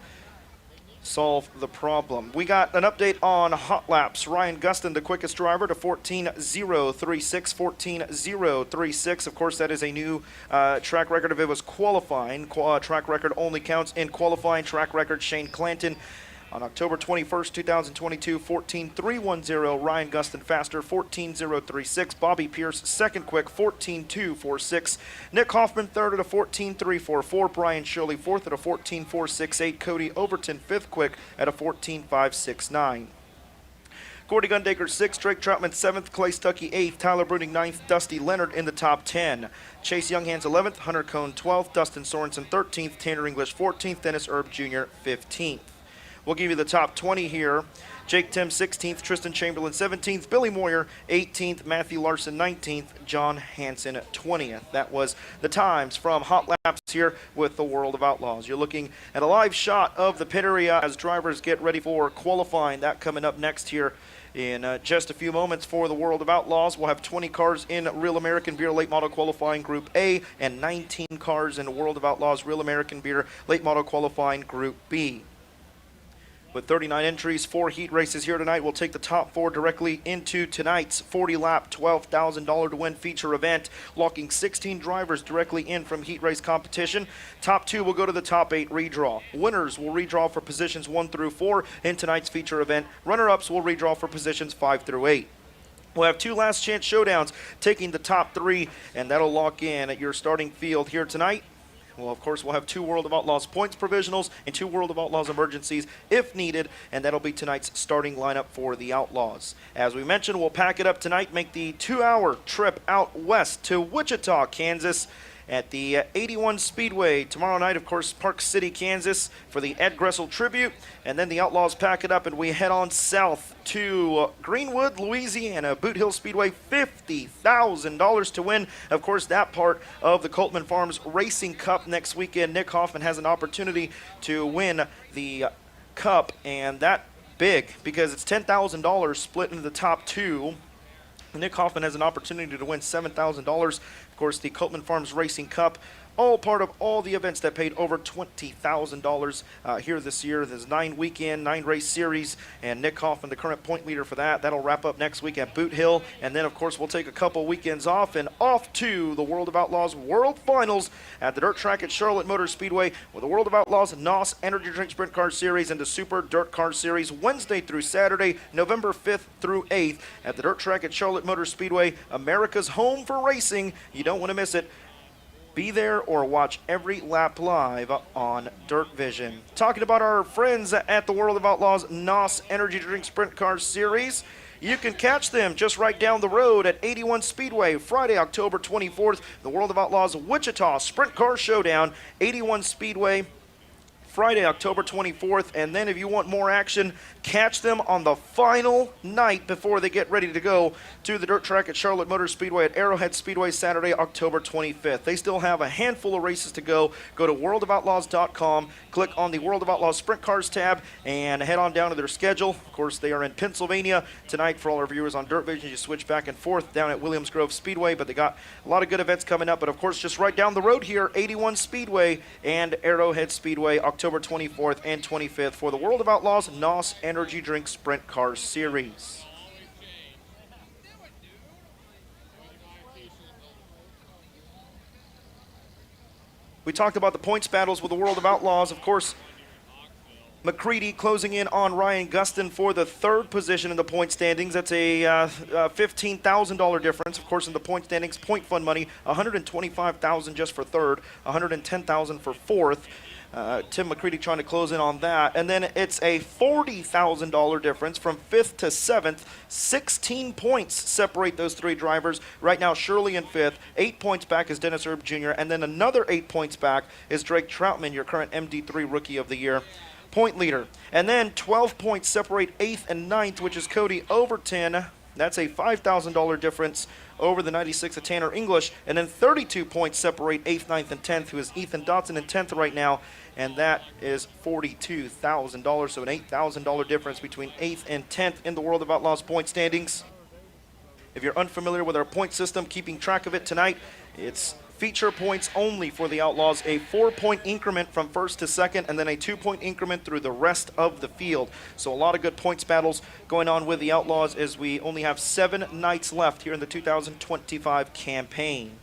solve the problem. We got an update on hot laps. Ryan Gustin, the quickest driver, to 14.036, 14.036. Of course, that is a new track record if it was qualifying. Track record only counts in qualifying. Track record, Shane Clanton. On October 21st, 2022, 14.310, Ryan Gustin faster, 14.036. Bobby Pierce, second quick, 14.246. Nick Hoffman, third at a 14.344. Brian Shirley, fourth at a 14.468. Cody Overton, fifth quick at a 14.569. Gordy Gundaker, 6th, Drake Troutman, 7th, Clay Stuckey, 8th, Tyler Bruning, 9th, Dusty Leonard in the top 10. Chase Younghands, 11th, Hunter Cohn, 12th, Dustin Sorensen, 13th, Tanner English, 14th, Dennis Erb Jr., 15th. We'll give you the top 20 here. Jake Tim, 16th, Tristan Chamberlain, 17th, Billy Moyer, 18th, Matthew Larson, 19th, John Hansen, 20th. That was the times from Hot Laps here with the World of Outlaws. You're looking at a live shot of the pit area as drivers get ready for qualifying. That coming up next here in just a few moments for the World of Outlaws. We'll have 20 cars in Real American Beer Late Model Qualifying Group A and 19 cars in World of Outlaws Real American Beer Late Model Qualifying Group B. With 39 entries, 4 heat races here tonight, we'll take the top 4 directly into tonight's 40-lap, $12,000 to win feature event, locking 16 drivers directly in from heat race competition. Top 2 will go to the top 8 redraw. Winners will redraw for positions 1 through 4 in tonight's feature event. Runner-ups will redraw for positions 5 through 8. We'll have 2 last chance showdowns taking the top 3, and that'll lock in at your starting field here tonight. Well, of course, we'll have 2 World of Outlaws points provisionals and 2 World of Outlaws emergencies if needed, and that'll be tonight's starting lineup for the Outlaws. As we mentioned, we'll pack it up tonight, make the 2-hour trip out west to Wichita, Kansas, at the 81 Speedway. Tomorrow night, of course, Park City, Kansas for the Ed Gressel tribute. And then the Outlaws pack it up and we head on south to Greenwood, Louisiana. Boot Hill Speedway, $50,000 to win. Of course, that part of the Coltman Farms Racing Cup next weekend. Nick Hoffman has an opportunity to win the Cup, and that big because it's $10,000 split into the top 2. Nick Hoffman has an opportunity to win $7,000. Of course, the Coltman Farms Racing Cup, all part of all the events that paid over $20,000 here this year. There's 9 weekend, 9 race series, and Nick Hoffman, the current point leader for that. That'll wrap up next week at Boot Hill. And then, of course, we'll take a couple weekends off and off to the World of Outlaws World Finals at the dirt track at Charlotte Motor Speedway with the World of Outlaws NOS Energy Drink Sprint Car Series and the Super Dirt Car Series Wednesday through Saturday, November 5th through 8th at the dirt track at Charlotte Motor Speedway, America's home for racing. You don't want to miss it. Be there or watch every lap live on DIRTVision. Talking about our friends at the World of Outlaws NOS Energy Drink Sprint Car Series, you can catch them just right down the road at 81 Speedway, Friday, October 24th. The World of Outlaws Wichita Sprint Car Showdown, 81 Speedway, Friday, October 24th. And then if you want more action, catch them on the final night before they get ready to go to the dirt track at Charlotte Motor Speedway at Arrowhead Speedway, Saturday, October 25th. They still have a handful of races to go. Go to worldofoutlaws.com, click on the World of Outlaws Sprint Cars tab, and head on down to their schedule. Of course, they are in Pennsylvania tonight. For all our viewers on DIRTVision, you switch back and forth down at Williams Grove Speedway, but they got a lot of good events coming up. But of course, just right down the road here, 81 Speedway and Arrowhead Speedway, October 24th and 25th for the World of Outlaws NOS Energy Drink Sprint Car Series. We talked about the points battles with the World of Outlaws. Of course, McCready closing in on Ryan Gustin for the 3rd position in the point standings. That's a $15,000 difference. Of course, in the point standings, point fund money, $125,000 just for 3rd, $110,000 for 4th. Tim McCready trying to close in on that. And then it's a $40,000 difference from 5th to 7th. 16 points separate those 3 drivers. Right now, Shirley in 5th. 8 points back is Dennis Erb Jr. And then another 8 points back is Drake Troutman, your current MD3 Rookie of the Year point leader. And then 12 points separate 8th and 9th, which is Cody Overton. That's a $5,000 difference over the 96 of Tanner English. And then 32 points separate 8th, 9th, and 10th, who is Ethan Dotson in 10th right now. And that is $42,000, so an $8,000 difference between 8th and 10th in the World of Outlaws point standings. If you're unfamiliar with our point system, keeping track of it tonight, it's feature points only for the Outlaws, a 4-point increment from 1st to 2nd, and then a 2-point increment through the rest of the field. So a lot of good points battles going on with the Outlaws as we only have 7 nights left here in the 2025 campaign.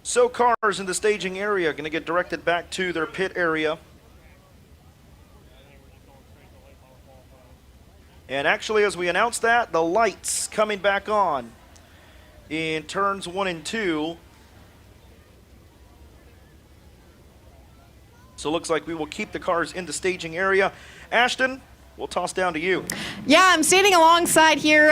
So cars in the staging area are going to get directed back to their pit area. And actually, as we announced that, the lights coming back on in turns 1 and 2. So it looks like we will keep the cars in the staging area. Ashton, we'll toss down to you. Yeah, I'm standing alongside here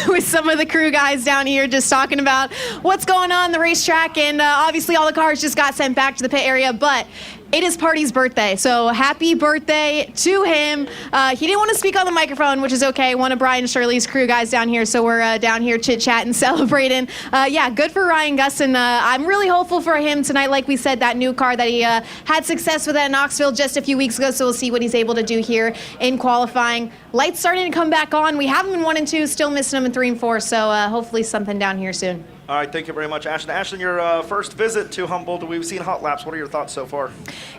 with some of the crew guys down here just talking about what's going on the racetrack, and obviously all the cars just got sent back to the pit area, but it is Party's birthday, so happy birthday to him. He didn't want to speak on the microphone, which is okay. One of Brian and Shirley's crew guys down here, so we're down here chit-chatting, celebrating. Yeah, good for Ryan Gustin. I'm really hopeful for him tonight. Like we said, that new car that he had success with at Knoxville just a few weeks ago, so we'll see what he's able to do here in qualifying. Lights starting to come back on. We have him in 1 and 2, still missing him in 3 and 4, so hopefully something down here soon. All right, thank you very much, Ashton. Ashton, your first visit to Humboldt, we've seen hot laps. What are your thoughts so far?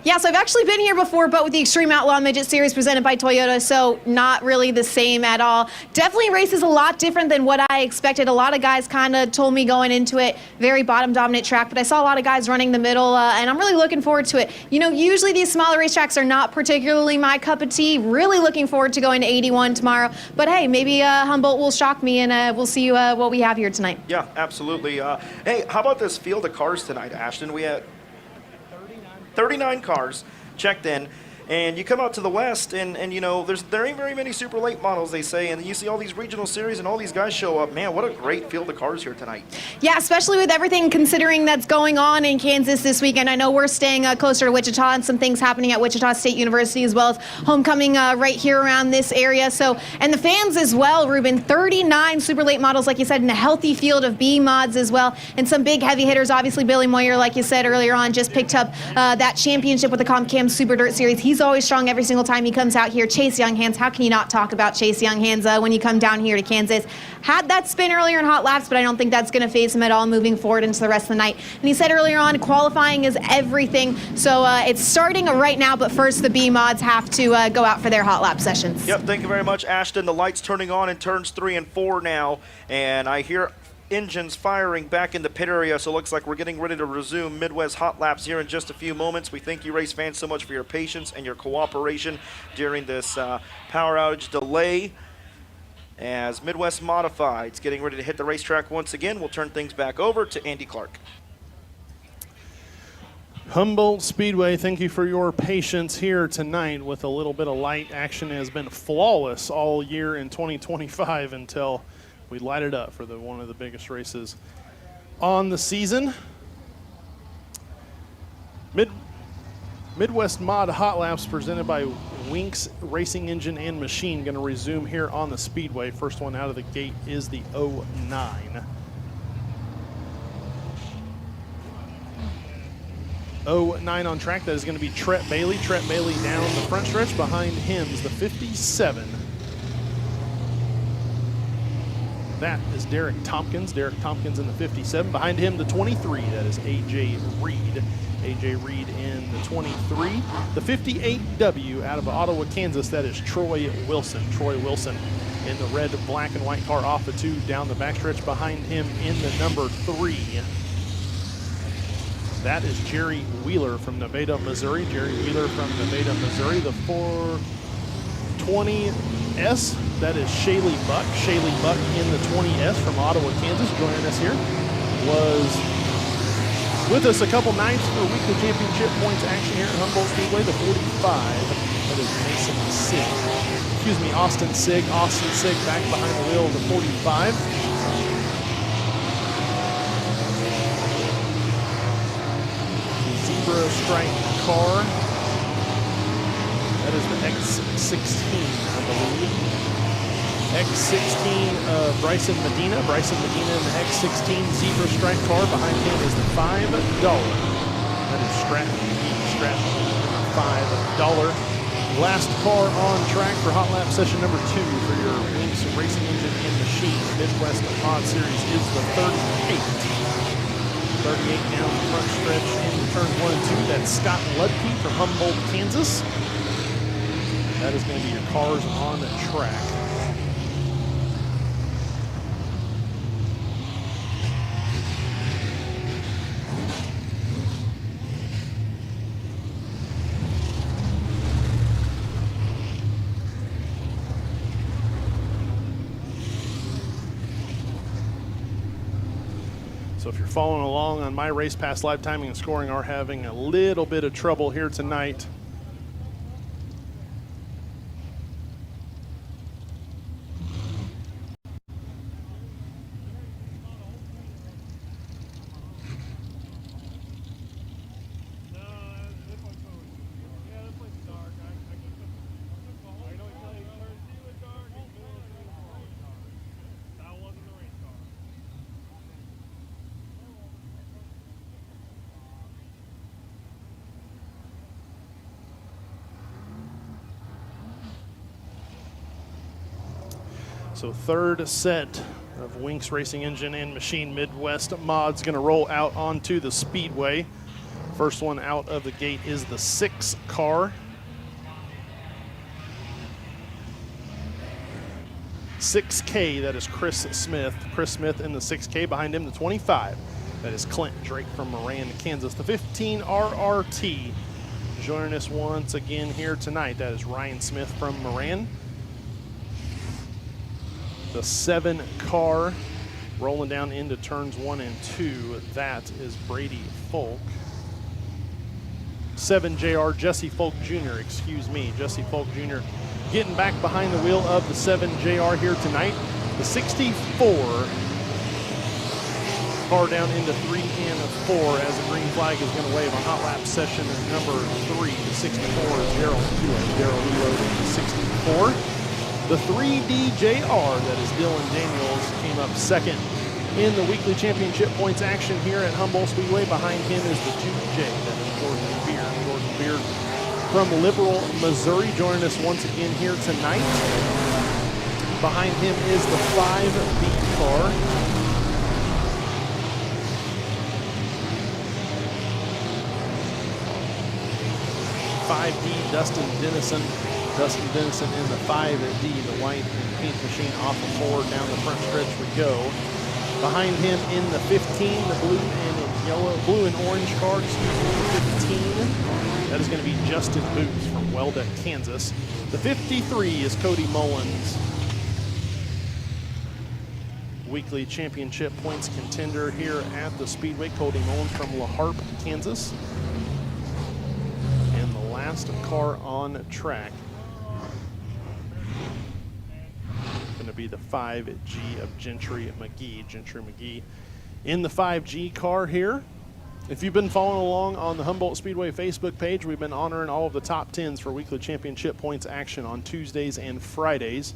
Yeah, so I've actually been here before, but with the Extreme Outlaw Midget Series presented by Toyota, so not really the same at all. Definitely races a lot different than what I expected. A lot of guys kind of told me going into it, very bottom-dominant track, but I saw a lot of guys running the middle, and I'm really looking forward to it. You know, usually these smaller racetracks are not particularly my cup of tea. Really looking forward to going to 81 tomorrow, but hey, maybe Humboldt will shock me, and we'll see what we have here tonight. Yeah, absolutely. Hey, how about this field of cars tonight, Ashton? We had 39 cars checked in, and you come out to the west, and you know, there ain't very many super late models, they say, and you see all these regional series and all these guys show up. Man, what a great field of cars here tonight. Yeah, especially with everything considering that's going on in Kansas this weekend. I know we're staying closer to Wichita, and some things happening at Wichita State University, as well as homecoming right here around this area. So, and the fans as well, Ruben, 39 super late models, like you said, in a healthy field of B mods as well, and some big heavy hitters. Obviously, Billy Moyer, like you said earlier on, just picked up that championship with the ComCam Super Dirt Series. He's always strong every single time he comes out here. Chase Younghands, how can you not talk about Chase Younghands when you come down here to Kansas? Had that spin earlier in hot laps, but I don't think that's going to faze him at all moving forward into the rest of the night. And he said earlier on, qualifying is everything. So it's starting right now, but first the B mods have to go out for their hot lap sessions. Yep, thank you very much, Ashton. The lights turning on in turns 3 and 4 now, and I hear engines firing back in the pit area, so it looks like we're getting ready to resume Midwest hot laps here in just a few moments. We thank you race fans so much for your patience and your cooperation during this power outage delay. As Midwest Modified's getting ready to hit the racetrack once again, we'll turn things back over to Andy Clark. Humboldt Speedway, thank you for your patience here tonight with a little bit of light. Action has been flawless all year in 2025 until we light it up for one of the biggest races on the season. Midwest Mod Hot Laps presented by Winks Racing Engine and Machine going to resume here on the Speedway. First one out of the gate is the 09. 09 on track. That is going to be Tret Bailey. Tret Bailey down the front stretch. Behind him is the 57. That is Derek Tompkins. Derek Tompkins in the 57. Behind him, the 23. That is A.J. Reed. A.J. Reed in the 23. The 58W out of Ottawa, Kansas. That is Troy Wilson. Troy Wilson in the red, black, and white car off the 2 down the backstretch. Behind him in the number 3. That is Jerry Wheeler from Nevada, Missouri. Jerry Wheeler from Nevada, Missouri. The 420S. That is Shaylee Buck. Shaylee Buck in the 20S from Ottawa, Kansas, joining us here. Was with us a couple nights for weekly championship points action here at Humboldt Speedway. The 45. That is Mason Sig. Excuse me, Austin Sig. Austin Sig back behind the wheel of the 45. The zebra stripe car. That is the X16, I believe. X16 Bryson Medina. Bryson Medina in the X16 zebra stripe car. Behind him is the $5. That is Stratton. Stratton, $5. Last car on track for hot lap session number 2 for your Winks Racing Engine and Machine Midwest Mod Series is the 38. 38 down the front stretch into turn 1 and 2. That's Scott Ludke from Humboldt, Kansas. That is going to be your cars on the track. So if you're following along on my Race Pass live timing and scoring are having a little bit of trouble here tonight. So third set of Winks Racing Engine and Machine Midwest mods going to roll out onto the Speedway. First one out of the gate is the 6 car. 6K, that is Chris Smith. Chris Smith in the 6K. Behind him, the 25. That is Clint Drake from Moran, Kansas. The 15 RRT joining us once again here tonight. That is Ryan Smith from Moran. The 7 car rolling down into turns 1 and 2. That is Brady Folk. 7 JR, Jesse Folk Jr., Jesse Folk Jr. getting back behind the wheel of the 7 JR here tonight. The 64 car down into 3 and 4 as the green flag is going to wave on hot lap session number 3. The 64 is Daryl Hewitt. Daryl Hewitt in the 64. The 3DJR, that is Dylan Daniels, came up second in the weekly championship points action here at Humboldt Speedway. Behind him is the 2J, that is Jordan Beard. Jordan Beard from Liberal, Missouri, joining us once again here tonight. Behind him is the 5B car. Dustin Dennison. Dustin Dennison in the 5D, the white and pink machine off the floor. Down the front stretch we go. Behind him in the 15, the blue and orange car, the 15. That is going to be Justin Boots from Welda, Kansas. The 53 is Cody Mullins. Weekly championship points contender here at the Speedway. Cody Mullins from La Harpe, Kansas. And the last car on track going to be the 5G of Gentry McGee in the 5G car here. If you've been following along on the Humboldt Speedway Facebook page, we've been honoring all of the top 10s for weekly championship points action on Tuesdays and Fridays.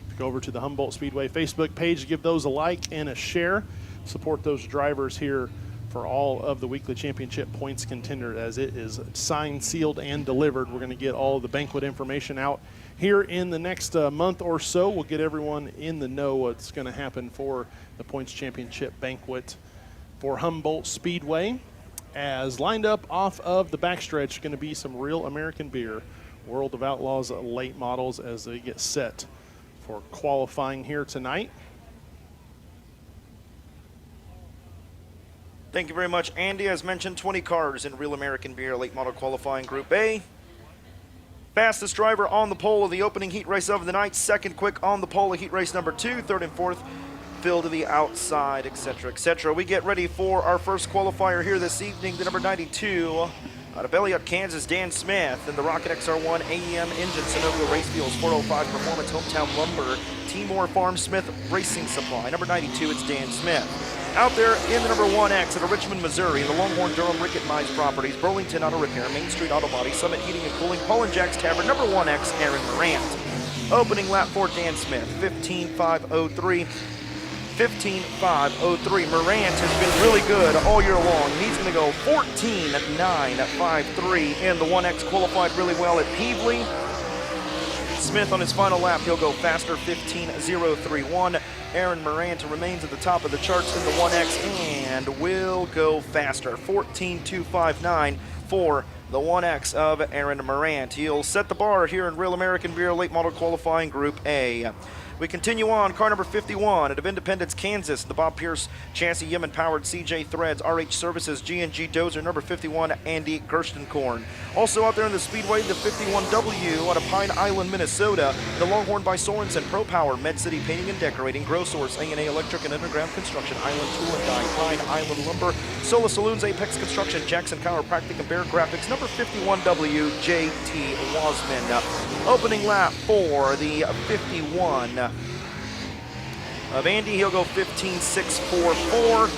If you go over to the Humboldt Speedway Facebook page, give those a like and a share. Support those drivers here for all of the weekly championship points contender as it is signed, sealed, and delivered. We're going to get all of the banquet information out here in the next month or so. We'll get everyone in the know what's going to happen for the points championship banquet for Humboldt Speedway. As lined up off of the backstretch, going to be some real American beer, World of Outlaws late models as they get set for qualifying here tonight. Thank you very much, Andy. As mentioned, 20 cars in Real American Beer Late Model Qualifying Group A. Fastest driver on the pole of the opening heat race of the night. Second quick on the pole of heat race number 2. Third and fourth fill to the outside, etc., etc. We get ready for our first qualifier here this evening, the number 92. Out of Elliott, Kansas, Dan Smith, and the Rocket XR1 AEM engine, Sunoco Race Fuels, 405 Performance, Hometown Lumber, Timor Farm Smith Racing Supply. Number 92, it's Dan Smith. Out there in the number 1X at Richmond, Missouri, the Longhorn Durham Rickett Mines Properties, Burlington Auto Repair, Main Street Auto Body, Summit Heating and Cooling, Paul and Jack's Tavern, number 1X, Aaron Morant. Opening lap for Dan Smith, 15.503. 15.503. Morant has been really good all year long. He's going to go 14.953, and the 1X qualified really well at Peevely. Smith on his final lap, he'll go faster, 15.031. Aaron Morant remains at the top of the charts in the 1X and will go faster, 14.259 for the 1X of Aaron Morant. He'll set the bar here in Real American Beer Late Model Qualifying Group A. We continue on, car number 51 out of Independence, Kansas, the Bob Pierce Chassis Yemen-powered CJ Threads, RH Services, G&G Dozer, number 51, Andy Gerstenkorn. Also out there in the Speedway, the 51W out of Pine Island, Minnesota, the Longhorn by Sorensen, Pro Power, Med City Painting and Decorating, Grow Source, A&A Electric and Underground Construction, Island Tool and Die, Pine Island Lumber, Sola Saloons, Apex Construction, Jackson Chiropractic and Bear Graphics, number 51W, JT Wasman. Opening lap for the 51 of Andy, he'll go 15.644.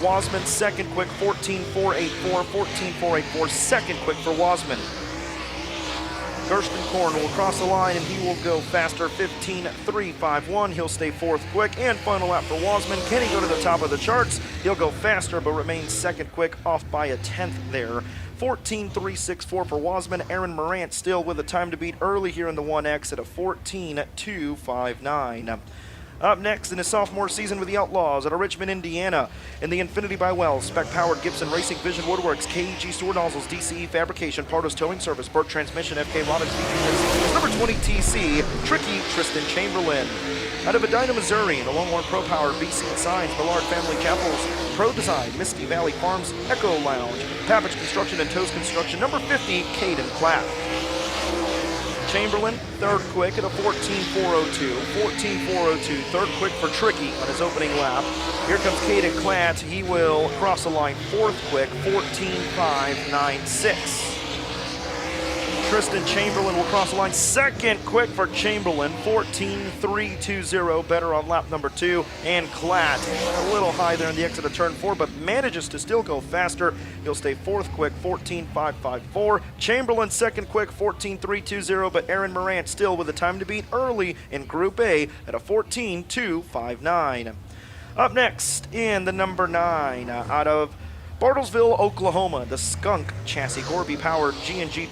Wasman second quick, 14.484, 14.484, second quick for Wasman. Gerstenkorn will cross the line and he will go faster, 15.351. He'll stay fourth quick, and final lap for Wasman. Can he go to the top of the charts? He'll go faster but remains second quick, off by a tenth there. 14.364 for Wasman. Aaron Morant still with a time to beat early here in the 1X at a 14.259. Up next in his sophomore season with the Outlaws out of Richmond, Indiana, in the Infinity by Wells, spec-powered Gibson Racing Vision Woodworks, KEG Stewart Nozzles, DCE Fabrication, Pardos Towing Service, Burt Transmission, FK Roddocks, DG Racing, number 20 TC, Tricky Tristan Chamberlain. Out of Edina, Missouri, the Longhorn Pro Power, BC Signs, Ballard Family Chapels, Pro Design, Misty Valley Farms, Echo Lounge, Pappage Construction and Toast Construction, number 50, Caden Clapp. Chamberlain, third quick at a 14.402. 14.402, third quick for Tricky on his opening lap. Here comes Caden Clatt. He will cross the line fourth quick, 14.596. Tristan Chamberlain will cross the line second quick for Chamberlain, 14.320, better on lap number 2. And Clatt a little high there in the exit of turn 4, but manages to still go faster. He'll stay fourth quick, 14.554. Chamberlain second quick, 14.320, but Aaron Morant still with the time to beat early in Group A at a 14.259. Up next in the number 9 out of Bartlesville, Oklahoma, the Skunk Chassis Gorby powered G&G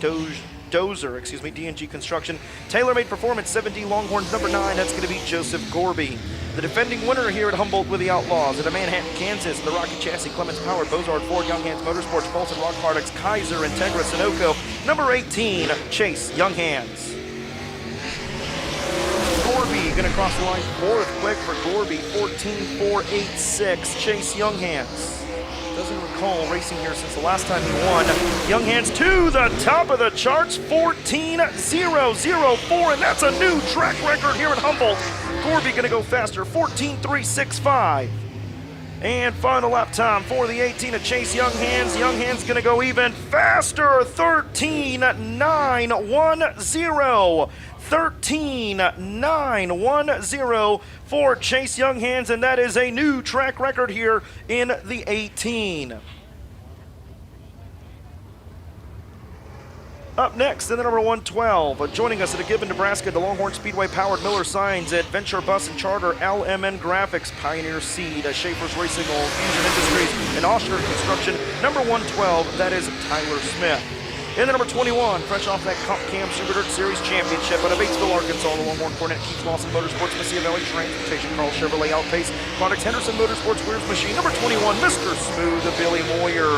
Dozer, D&G Construction, tailor-made performance 7D Longhorns number 9, that's going to be Joseph Gorby. The defending winner here at Humboldt with the Outlaws, at Manhattan, Kansas, the Rocket Chassis, Clements Powered, Bozard Ford, Young Hands Motorsports, Bolton Rock Products, Kaiser, Integra, Sunoco, number 18, Chase Young Hands. Gorby going to cross the line fourth quick for Gorby, 14.486, Chase Young Hands. Doesn't recall racing here since the last time he won. Young Hands to the top of the charts, 14.004, and that's a new track record here at Humboldt. Gorby gonna go faster, 14.365. And final lap time for the 18 of Chase Young Hands. Young Hands gonna go even faster, 13.910. 13.910 for Chase Young Hands, and that is a new track record here in the 18. Up next in the number 112, joining us at a Gibbon, Nebraska, the Longhorn Speedway powered Miller Signs, Adventure Bus and Charter, LMN Graphics, Pioneer Seed, Schaefer's Racing, Fusion Industries, and Oshner Construction. Number 112, that is Tyler Smith. In the number 21, fresh off that Comp Cam Super Dirt Series Championship out of Batesville, Arkansas, the Longhorn Cornet, Keith Lawson Motorsports, Messiah Valley Transportation, Carl Chevrolet Outpace, Products Henderson Motorsports, Weir's Machine. Number 21, Mr. Smooth, Billy Moyer.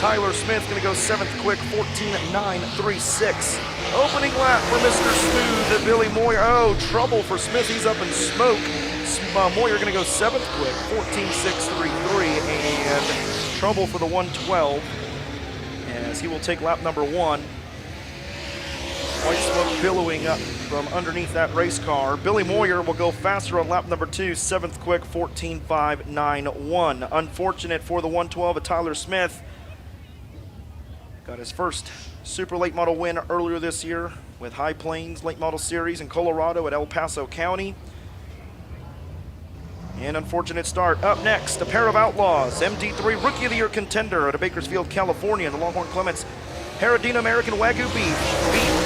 Tyler Smith going to go 7th quick, 14.936. Opening lap for Mr. Smooth, Billy Moyer. Oh, trouble for Smith, he's up in smoke. Moyer going to go 7th quick, 14.633, and trouble for the 112. As he will take lap number 1. White smoke billowing up from underneath that race car. Billy Moyer will go faster on lap number 2, 7th quick, 14.591. Unfortunate for the 112 of Tyler Smith. Got his first super late model win earlier this year with High Plains Late Model Series in Colorado at El Paso County. An unfortunate start. Up next, a pair of Outlaws. MD3 Rookie of the Year contender out of Bakersfield, California. The Longhorn Clements, Paradina American Wagyu Beef,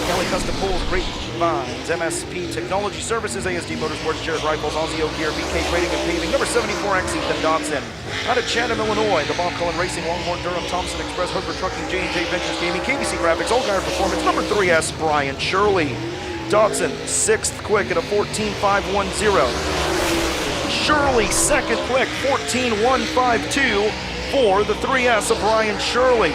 Kelly Custom Pools, Grapevines, MSP Technology Services, ASD Motorsports, Jared Rifles, Aussie O Gear, BK Trading and Paving. Number 74X, Ethan Dodson. Out of Chatham, Illinois, the Bob Cullen Racing, Longhorn Durham, Thompson Express, Hooker Trucking, J&J Ventures Gaming, KBC Graphics, Allgaier Performance. Number 3S, Brian Shirley. Dodson, 6th quick at a 14.510. Shirley, 2nd quick, 14.152 for the 3S of Brian Shirley.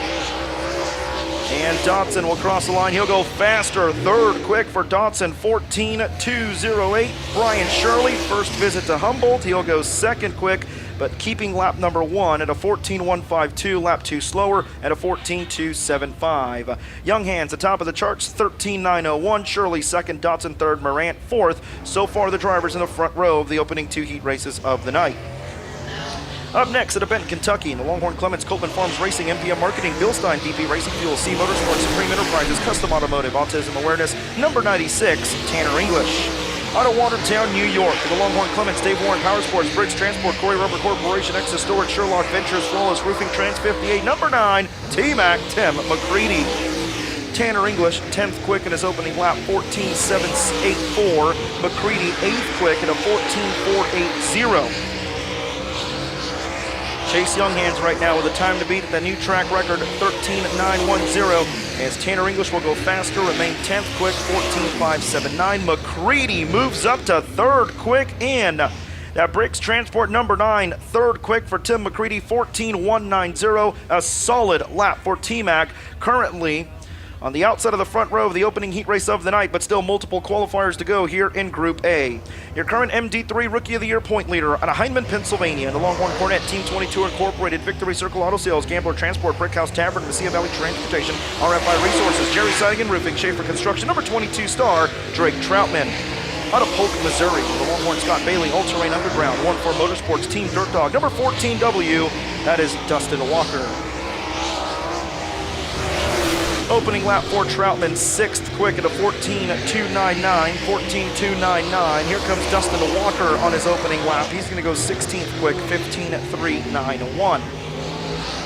And Dodson will cross the line. He'll go faster. 3rd quick for Dodson, 14.208. Brian Shirley, first visit to Humboldt. He'll go 2nd quick, but keeping lap number 1 at a 14.152. Lap 2 slower at a 14.275. Young Hands, atop of the charts, 13.901. Shirley 2nd, Dodson 3rd, Morant 4th. So far, the drivers in the front row of the opening 2 heat races of the night. Up next at Benton, Kentucky, in the Longhorn Clements, Copeland Farms Racing, MPM Marketing, Bilstein, DP Racing Fuel, C Motorsports, Supreme Enterprises, Custom Automotive, Autism Awareness, number 96, Tanner English. Out of Watertown, New York, the Longhorn Clements, Dave Warren Power Sports, Briggs Transport, Corey Rubber Corporation, Exis Storage, Sherlock Ventures, Flawless Roofing, Trans 58, number 9, T-Mac, Tim McCready. Tanner English, 10th quick in his opening lap, 14.784. McCready, 8th quick at a 14.480. Chase Younghands right now with a time to beat at the new track record 13.910, as Tanner English will go faster, remain 10th quick, 14.579. McCready moves up to 3rd quick, and that breaks transport number 9, 3rd quick for Tim McCready, 14.190. A solid lap for T-Mac, currently on the outside of the front row of the opening heat race of the night, but still multiple qualifiers to go here in Group A. Your current MD3 Rookie of the Year point leader out of Heinemann, Pennsylvania, and the Longhorn Cornet Team 22 Incorporated, Victory Circle Auto Sales, Gambler Transport, Brickhouse Tavern, Mesilla Valley Transportation, RFI Resources, Jerry Siding and Roofing, Schaefer Construction, number 22 star, Drake Troutman. Out of Polk, Missouri, the Longhorn Scott Bailey, All-Terrain Underground, 1-4 Motorsports, Team Dirt Dog, number 14W, that is Dustin Walker. Opening lap for Troutman, 6th quick at a 14.299, 14.299. Here comes Dustin Walker on his opening lap. He's going to go 16th quick, 15.391.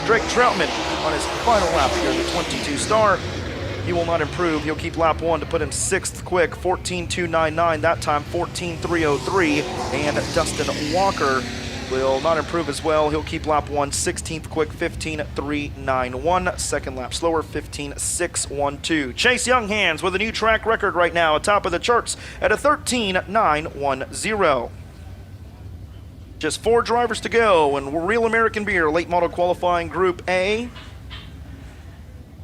Drake Troutman on his final lap here, the 22 star. He will not improve. He'll keep lap 1 to put him 6th quick, 14.299. That time 14.303. And Dustin Walker will not improve as well. He'll keep lap 1 16th quick, 15.391. Second lap slower, 15.612. Chase Younghands with a new track record right now, atop of the charts at a 13.910. Just 4 drivers to go in Real American Beer Late Model Qualifying Group A.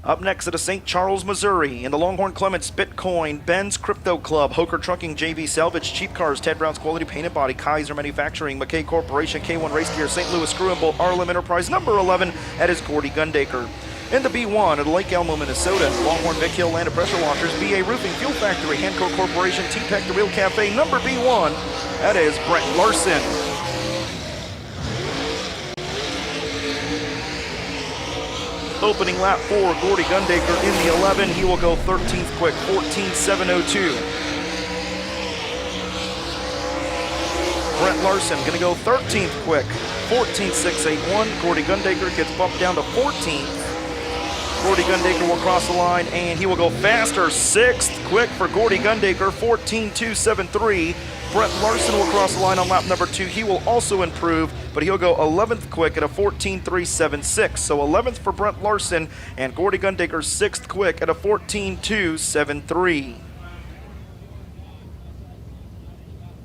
Up next at a St. Charles, Missouri, in the Longhorn Clements, Bitcoin, Ben's Crypto Club, Hoker Trucking, JV Salvage, Cheap Cars, Ted Brown's Quality Painted Body, Kaiser Manufacturing, McKay Corporation, K1 Race Gear, St. Louis Screw and Bolt, Arlem Enterprise, number 11, that is Gordy Gundaker. In the B1 at Lake Elmo, Minnesota, Longhorn Vic Hill Land of Pressure Washers, BA Roofing, Fuel Factory, Hanco Corporation, T-Tech, The Real Cafe, number B1, that is Brett Larson. Opening lap for Gordy Gundaker in the 11. He will go 13th quick, 14.702. Brett Larson going to go 13th quick, 14.681. Gordy Gundaker gets bumped down to 14th. Gordy Gundaker will cross the line, and he will go faster, 6th quick for Gordy Gundaker, 14.273. Brett Larson will cross the line on lap number 2. He will also improve, but he'll go 11th quick at a 14.376. So 11th for Brett Larson, and Gordy Gundaker 6th quick at a 14.273.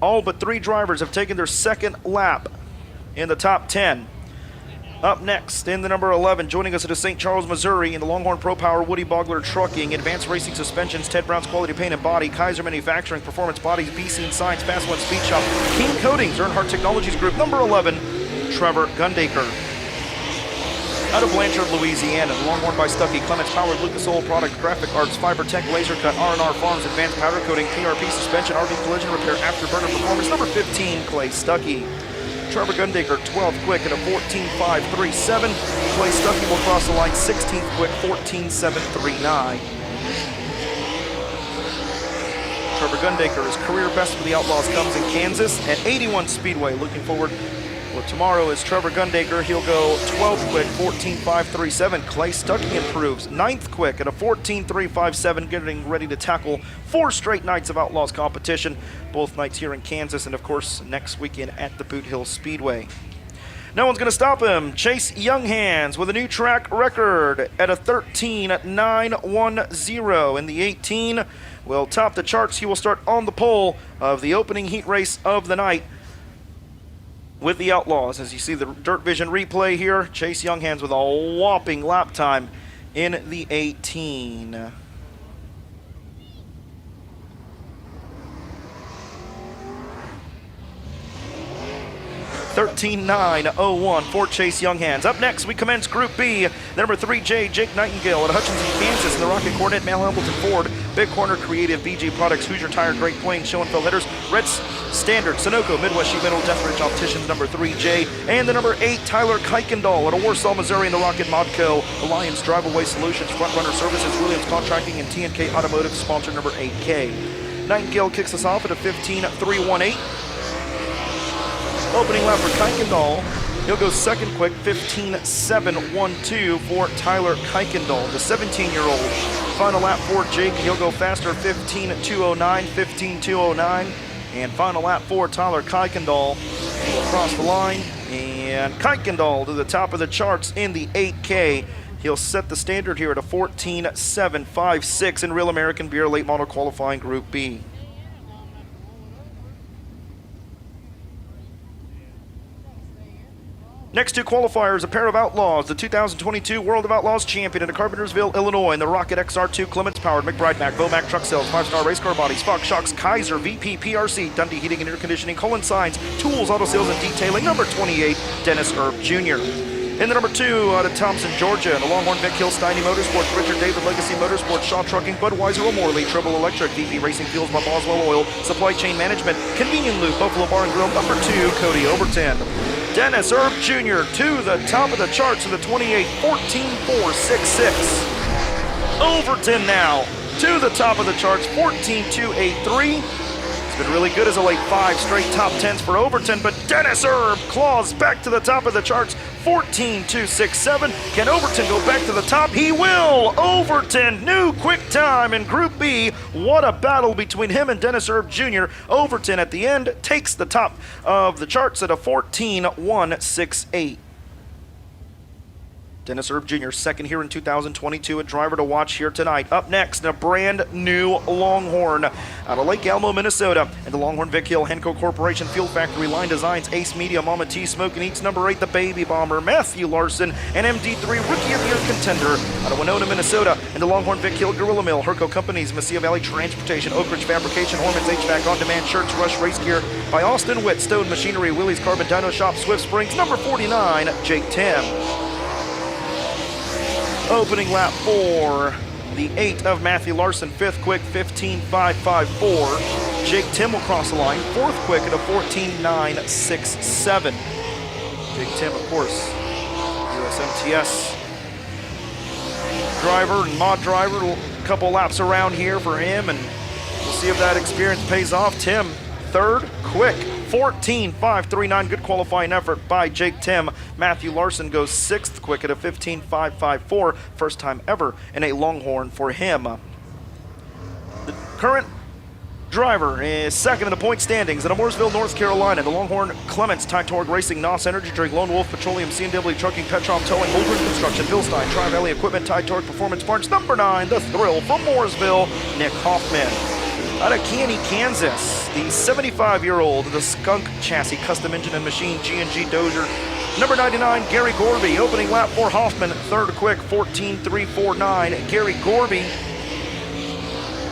All but 3 drivers have taken their second lap in the top 10. Up next in the number 11, joining us at a St. Charles, Missouri, in the Longhorn Pro Power, Woody Bogler Trucking, Advanced Racing Suspensions, Ted Brown's Quality Paint and Body, Kaiser Manufacturing, Performance Bodies, BC Science, Fast One Speed Shop, King Coatings, Earnhardt Technologies Group, number 11, Trevor Gundaker. Out of Blanchard, Louisiana, Longhorn by Stuckey, Clements Powered, Lucas Oil Product, Graphic Arts, Fiber Tech, Laser Cut, R&R Farms, Advanced Powder Coating, PRP Suspension, RV Collision Repair, Afterburner Performance, number 15, Clay Stuckey. Trevor Gundaker 12th quick at a 14.537. Clay Stuckey will cross the line 16th quick, 14.739. Trevor Gundaker, his career best for the Outlaws comes in Kansas at 81 Speedway. Looking forward for tomorrow is Trevor Gundaker. He'll go 12th quick, 14.537. Clay Stuckey improves 9th quick at a 14.357, getting ready to tackle 4 straight nights of Outlaws competition, both nights here in Kansas and of course next weekend at the Boot Hill Speedway. No one's going to stop him. Chase Younghands with a new track record at a 13.910 in the 18. Will top the charts. He will start on the pole of the opening heat race of the night with the Outlaws. As you see the DIRTVision replay here, Chase Younghands with a whopping lap time in the 18. (13.901) for Chase Younghands. Up next, we commence Group B. Number 3J, Jake Nightingale at Hutchinson, Kansas, in the Rocket Cornet, Mal Hamilton Ford, Big Corner Creative, BG Products, Hoosier Tire, Great Plains, Schoenfeld Headers, Red Standard, Sunoco, Midwest Sheet Metal, Deathbridge Opticians, number 3J, and the number 8, Tyler Kuykendall at Warsaw, Missouri, in the Rocket Modco, Alliance Drive-Away Solutions, Front Runner Services, Williams Contracting, and TNK Automotive, sponsor number 8K. Nightingale kicks us off at a 15.318. Opening lap for Kuykendall. He'll go second quick, 15.712 for Tyler Kuykendall, the 17-year-old. Final lap for Jake. He'll go faster, 15.209, 15.209. And final lap for Tyler Kuykendall. He'll cross the line, and And Kuykendall to the top of the charts in the 8K. He'll set the standard here at a 14.756 in Real American Beer Late Model Qualifying Group B. Next two qualifiers, a pair of Outlaws, the 2022 World of Outlaws champion at Carpentersville, Illinois, in the Rocket XR2 Clements-powered McBride Mac, Vomac Truck Sales, 5-star race car bodies, Fox Shocks, Kaiser, VP, PRC, Dundee Heating and Air Conditioning, Cullen Signs, Tools, Auto Sales and Detailing, number 28, Dennis Erb Jr. In the number 2, out of Thompson, Georgia, the Longhorn Vic Hill, Steiny Motorsports, Richard David Legacy Motorsports, Shaw Trucking, Budweiser O'Morley, Treble Electric, VP Racing Fuels by Boswell Oil, Supply Chain Management, Convenient Loop, Buffalo Bar and Grill, number 2, Cody Overton. Dennis Erb Jr. to the top of the charts in the 28, 14.466. Overton now to the top of the charts, 14.283. It's been really good as a late 5 straight top 10s for Overton, but Dennis Erb claws back to the top of the charts, 14.267. Can Overton go back to the top? He will! Overton, new quick time in Group B. What a battle between him and Dennis Erb Jr. Overton at the end takes the top of the charts at a 14.168. Dennis Erb Jr. second here in 2022, a driver to watch here tonight. Up next, a brand new Longhorn out of Lake Elmo, Minnesota, and the Longhorn Vic Hill Henco Corporation Fuel Factory Line Designs Ace Media Mama T Smoke and Eats number 8, the Baby Bomber, Matthew Larson, and MD3 Rookie of the Year contender out of Winona, Minnesota, and the Longhorn Vic Hill Gorilla Mill, Herco Companies, Mesilla Valley Transportation, Oak Ridge Fabrication, Hormans HVAC On Demand Shirts, Rush Race Gear by Austin Witt, Stone Machinery, Willie's Carbon Dyno Shop, Swift Springs, number 49, Jake Tim. Opening lap for the 8 of Matthew Larson, 5th quick, 15.554. Jake Tim will cross the line, 4th quick at a 14.967. Jake Tim, of course, USMTS driver and mod driver. A couple laps around here for him, and we'll see if that experience pays off. Tim, 3rd quick, 14.539, good qualifying effort by Jake Tim. Matthew Larson goes 6th quick at a 15.554, first time ever in a Longhorn for him. The current driver is 2nd in the point standings at Mooresville, North Carolina. The Longhorn Clements, Tytorg Racing, NOS Energy Drink, Lone Wolf Petroleum, C&W Trucking, Petrov Towing, Holdren Construction, Philstein, Tri-Valley Equipment, Tytorg Performance Parts, number 9, The Thrill from Mooresville, Nick Hoffman. Out of Caney, Kansas, the 75-year-old, the Skunk Chassis Custom Engine and Machine G&G Dozier. Number 99, Gary Gorby, opening lap for Hoffman, 3rd quick, 14.349. Gary Gorby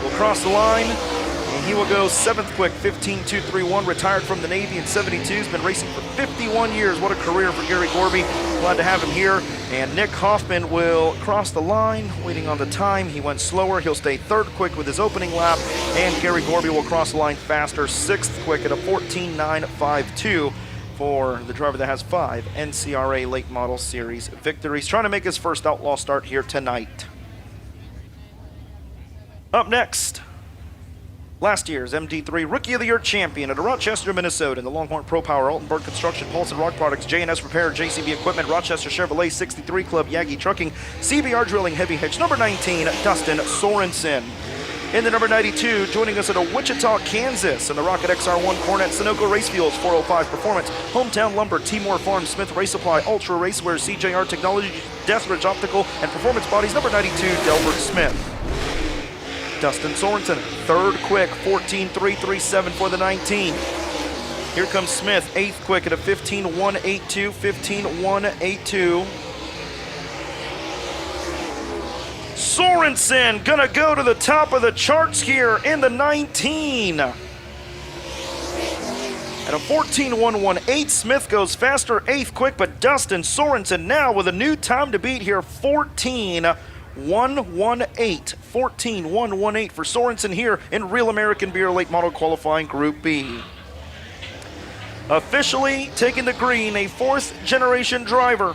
will cross the line, and he will go 7th quick, 15.231. Retired from the Navy in 72, has been racing for 51 years. What a career for Gary Gorby. Glad to have him here. And Nick Hoffman will cross the line, waiting on the time. He went slower. He'll stay 3rd quick with his opening lap. And Gary Gorby will cross the line faster, 6th quick at a 14.952 for the driver that has 5 NCRA Late Model Series victories. Trying to make his first Outlaw start here tonight. Up next, last year's MD3 Rookie of the Year champion at Rochester, Minnesota, in the Longhorn Pro Power, Altenburg Construction, Paulson Rock Products, J&S Repair, JCB Equipment, Rochester Chevrolet 63 Club, Yagi Trucking, CBR Drilling, Heavy Hitch, number 19, Dustin Sorensen. In the number 92, joining us at Wichita, Kansas, in the Rocket XR1 Cornet, Sunoco Race Fuels, 405 Performance, Hometown Lumber, Timor Farm, Smith Race Supply, Ultra Racewear, CJR Technology, Deathridge Optical, and Performance Bodies, number 92, Delbert Smith. Dustin Sorensen, 3rd quick, 14.337 for the 19. Here comes Smith, 8th quick at a 15.182, 15.182. Sorensen gonna go to the top of the charts here in the 19. At a 14.118, Smith goes faster, 8th quick, but Dustin Sorensen now with a new time to beat here, 14.118. 14.118 for Sorensen here in Real American Beer Late Model Qualifying Group B. Officially taking the green, a 4th generation driver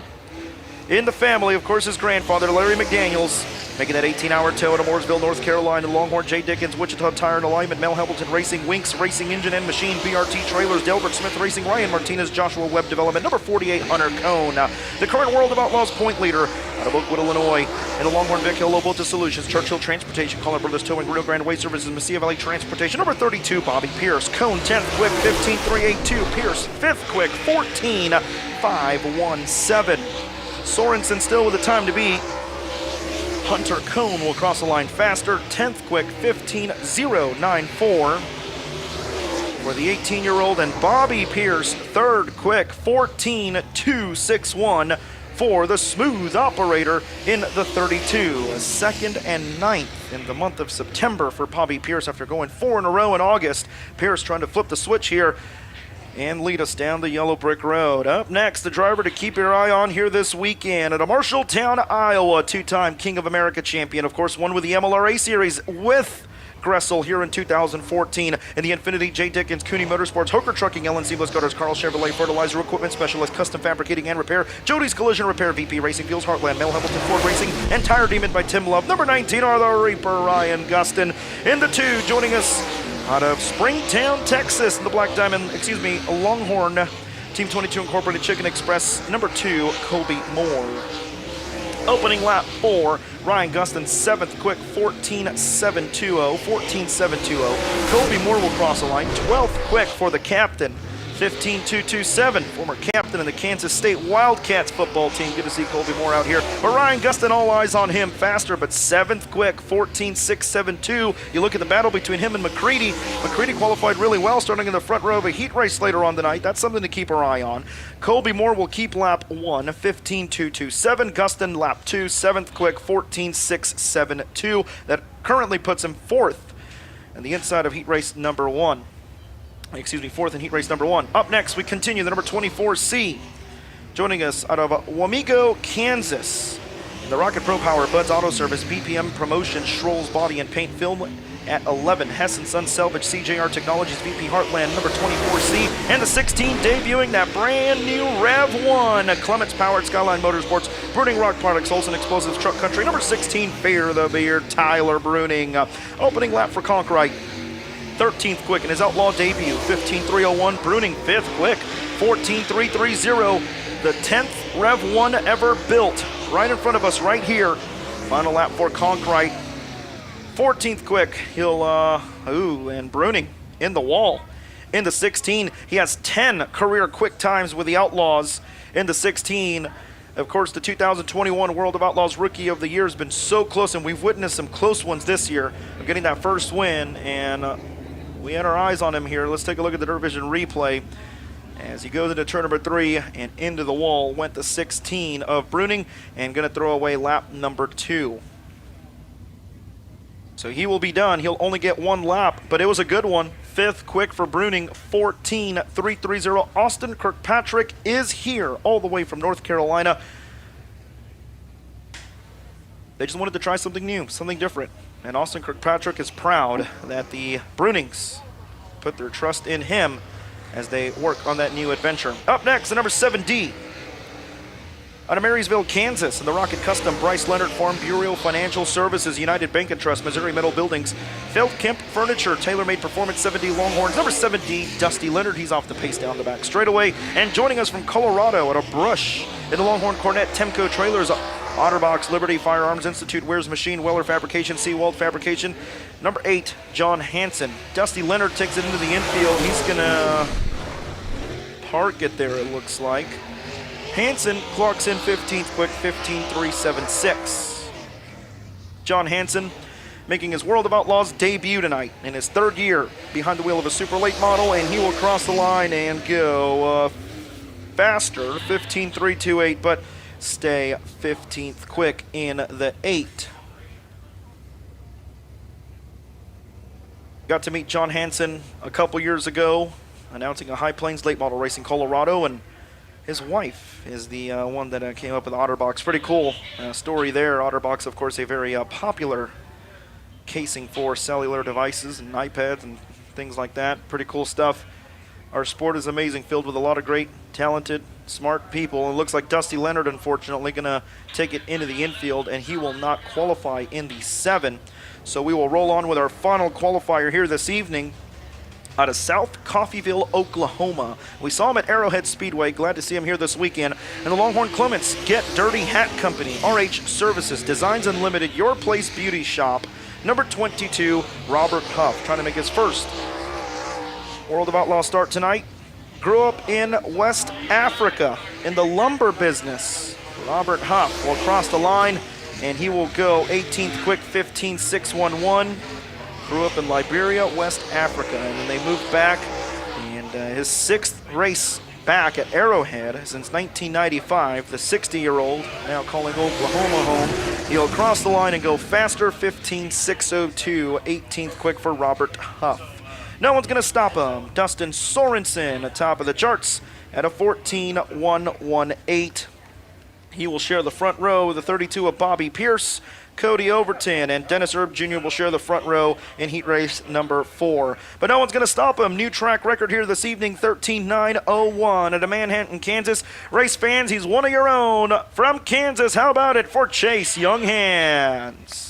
in the family, of course, his grandfather, Larry McDaniels, making that 18-hour tow out of Mooresville, North Carolina. Longhorn, J. Dickens, Wichita Tire and Alignment, Mel Hamilton Racing, Winks Racing Engine and Machine, BRT Trailers, Delbert Smith Racing, Ryan Martinez, Joshua Webb Development, number 48, Hunter Cone. The current World of Outlaws point leader out of Oakwood, Illinois. In the Longhorn, Vic Hill, Low Voltage Solutions, Churchill Transportation, Collin Brothers Towing, Rio Grande Waste Services, Mesilla Valley Transportation. Number 32, Bobby Pierce. Cone 10th quick, 15.382. Pierce 5th quick, 14.517. Sorensen still with the time to beat. Hunter Cone will cross the line faster, 10th quick, 15.094 for the 18-year-old, and Bobby Pierce, 3rd quick, 14.261 for the smooth operator in the 32. 2nd and 9th in the month of September for Bobby Pierce after going 4 in a row in August. Pierce trying to flip the switch here and lead us down the yellow brick road. Up next, the driver to keep your eye on here this weekend at a Marshalltown, Iowa, 2-time King of America champion. Of course, one with the MLRA Series with Gressel here in 2014. In the Infiniti, J. Dickens, Cooney Motorsports, Hooker Trucking, Ellen Seamless Gutters, Carl Chevrolet, Fertilizer Equipment Specialist, Custom Fabricating and Repair, Jody's Collision Repair, VP Racing Fuels, Heartland, Mel Hamilton Ford Racing, and Tire Demon by Tim Love. Number 19 are the Reaper, Ryan Gustin. In the 2, joining us out of Springtown, Texas, in the Black Diamond, Longhorn, Team 22 Incorporated Chicken Express, number 2, Colby Moore. Opening lap 4, Ryan Gustin, 7th quick, 14.720. Colby Moore will cross the line, 12th quick for the captain, 15.227. Former captain in the Kansas State Wildcats football team. Good to see Colby Moore out here. But Ryan Gustin, all eyes on him, faster, but 7th quick, 14.672. You look at the battle between him and McCready. McCready qualified really well, starting in the front row of a heat race later on tonight. That's something to keep our eye on. Colby Moore will keep lap 1, 15.227. Gustin, lap 2, 7th quick, 14.672. That currently puts him 4th in the inside of heat race number 1. 4th in heat race number 1. Up next, we continue the number 24C. Joining us out of Wamego, Kansas. The Rocket Pro Power, Bud's Auto Service, BPM Promotion, Schroll's Body and Paint Film at 11. Hess & Son Salvage, CJR Technologies, VP Heartland, number 24C. And the 16 debuting that brand new Rev 1. Clements Powered, Skyline Motorsports, Bruning Rock Products, Olson Explosives, Truck Country. Number 16, Fear the Beard, Tyler Bruning. Opening lap for Conkright. 13th quick in his Outlaw debut, 15.301. Bruning 5th quick, 14.330. The 10th Rev 1 ever built, right in front of us right here. Final lap for Conkright. 14th quick, and Bruning in the wall. In the 16, he has 10 career quick times with the Outlaws. In the 16, of course, the 2021 World of Outlaws Rookie of the Year has been so close, and we've witnessed some close ones this year of getting that first win, and we had our eyes on him here. Let's take a look at the DIRTVision replay. As he goes into turn number 3 and into the wall, went the 16 of Bruning and going to throw away lap number 2. So he will be done. He'll only get 1 lap, but it was a good one. 5th quick for Bruning, 14.330. Austin Kirkpatrick is here all the way from North Carolina. They just wanted to try something new, something different. And Austin Kirkpatrick is proud that the Brunings put their trust in him as they work on that new adventure. Up next, the number 7D. Out of Marysville, Kansas, and the Rocket Custom, Bryce Leonard, Farm Bureau Financial Services, United Bank and Trust, Missouri Metal Buildings, Feldkemp Furniture, Tailor-Made Performance, 7D Longhorns. Number 7D, Dusty Leonard. He's off the pace down the back straightaway. And joining us from Colorado, out of Brush, in the Longhorn Cornet, Temco Trailers, Otterbox, Liberty Firearms Institute, Wares Machine, Weller Fabrication, Seawald Fabrication. Number 8, John Hansen. Dusty Leonard takes it into the infield. He's going to park it there, it looks like. Hansen clocks in 15th quick, 15.376. John Hansen making his World of Outlaws debut tonight in his 3rd year behind the wheel of a super late model, and he will cross the line and go faster, 15.328, but stay 15th quick in the 8. Got to meet John Hansen a couple years ago, announcing a High Plains late model race in Colorado, and his wife is the one that came up with Otterbox. Pretty cool story there. Otterbox, of course, a very popular casing for cellular devices and iPads and things like that. Pretty cool stuff. Our sport is amazing, filled with a lot of great, talented, smart people. And it looks like Dusty Leonard, unfortunately, going to take it into the infield, and he will not qualify in the 7. So we will roll on with our final qualifier here this evening out of South Coffeyville, Oklahoma. We saw him at Arrowhead Speedway. Glad to see him here this weekend. And the Longhorn Clements Get Dirty Hat Company, RH Services, Designs Unlimited, Your Place Beauty Shop. Number 22, Robert Huff, trying to make his first World of Outlaws start tonight. Grew up in West Africa in the lumber business. Robert Huff will cross the line, and he will go 18th quick, 15.611. Grew up in Liberia, West Africa, and then they moved back. And his 6th race back at Arrowhead since 1995. The 60-year-old now calling Oklahoma home. He'll cross the line and go faster, 15.602, 18th quick for Robert Huff. No one's going to stop him. Dustin Sorensen atop of the charts at a 14.118. He will share the front row with the 32 of Bobby Pierce. Cody Overton and Dennis Erb Jr. will share the front row in heat race number 4. But no one's going to stop him. New track record here this evening, 13.901 at Manhattan, Kansas. Race fans, he's one of your own from Kansas. How about it for Chase Younghands?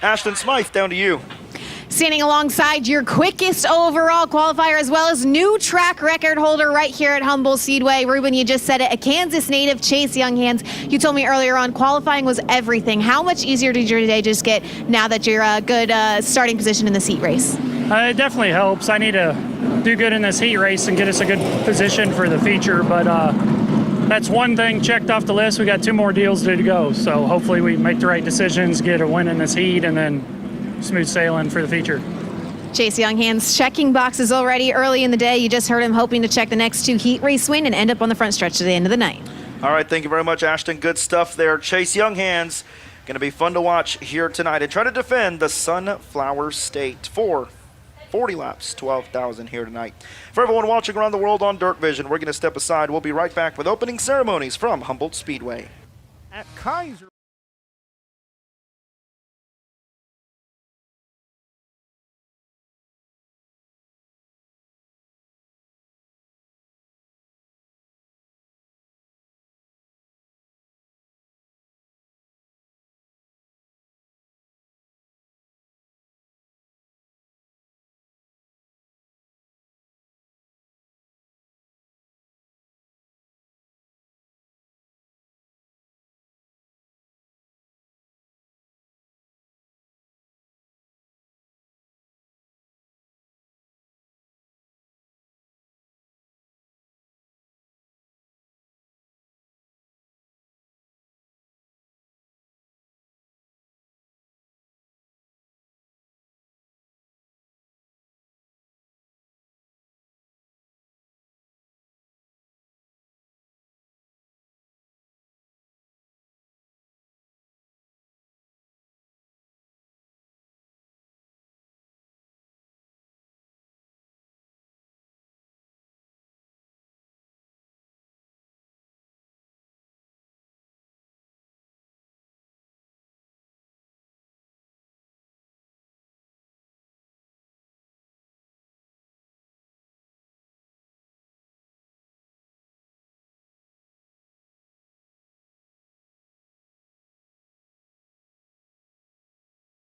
Ashton Smythe, down to you. Standing alongside your quickest overall qualifier, as well as new track record holder right here at Humboldt Speedway. Ruben, you just said it, a Kansas native, Chase Younghands. You told me earlier on qualifying was everything. How much easier did your day just get now that you're a good starting position in this heat race? It definitely helps. I need to do good in this heat race and get us a good position for the feature, but that's one thing checked off the list. We got 2 more deals to go, so hopefully we make the right decisions, get a win in this heat, and then smooth sailing for the feature. Chase Younghands checking boxes already early in the day. You just heard him hoping to check the next 2 heat race win and end up on the front stretch to the end of the night. All right, thank you very much, Ashton. Good stuff there. Chase Younghands, going to be fun to watch here tonight and try to defend the Sunflower State for 40 laps, 12,000 here tonight. For everyone watching around the world on DIRTVision, we're going to step aside. We'll be right back with opening ceremonies from Humboldt Speedway. At Kaiser.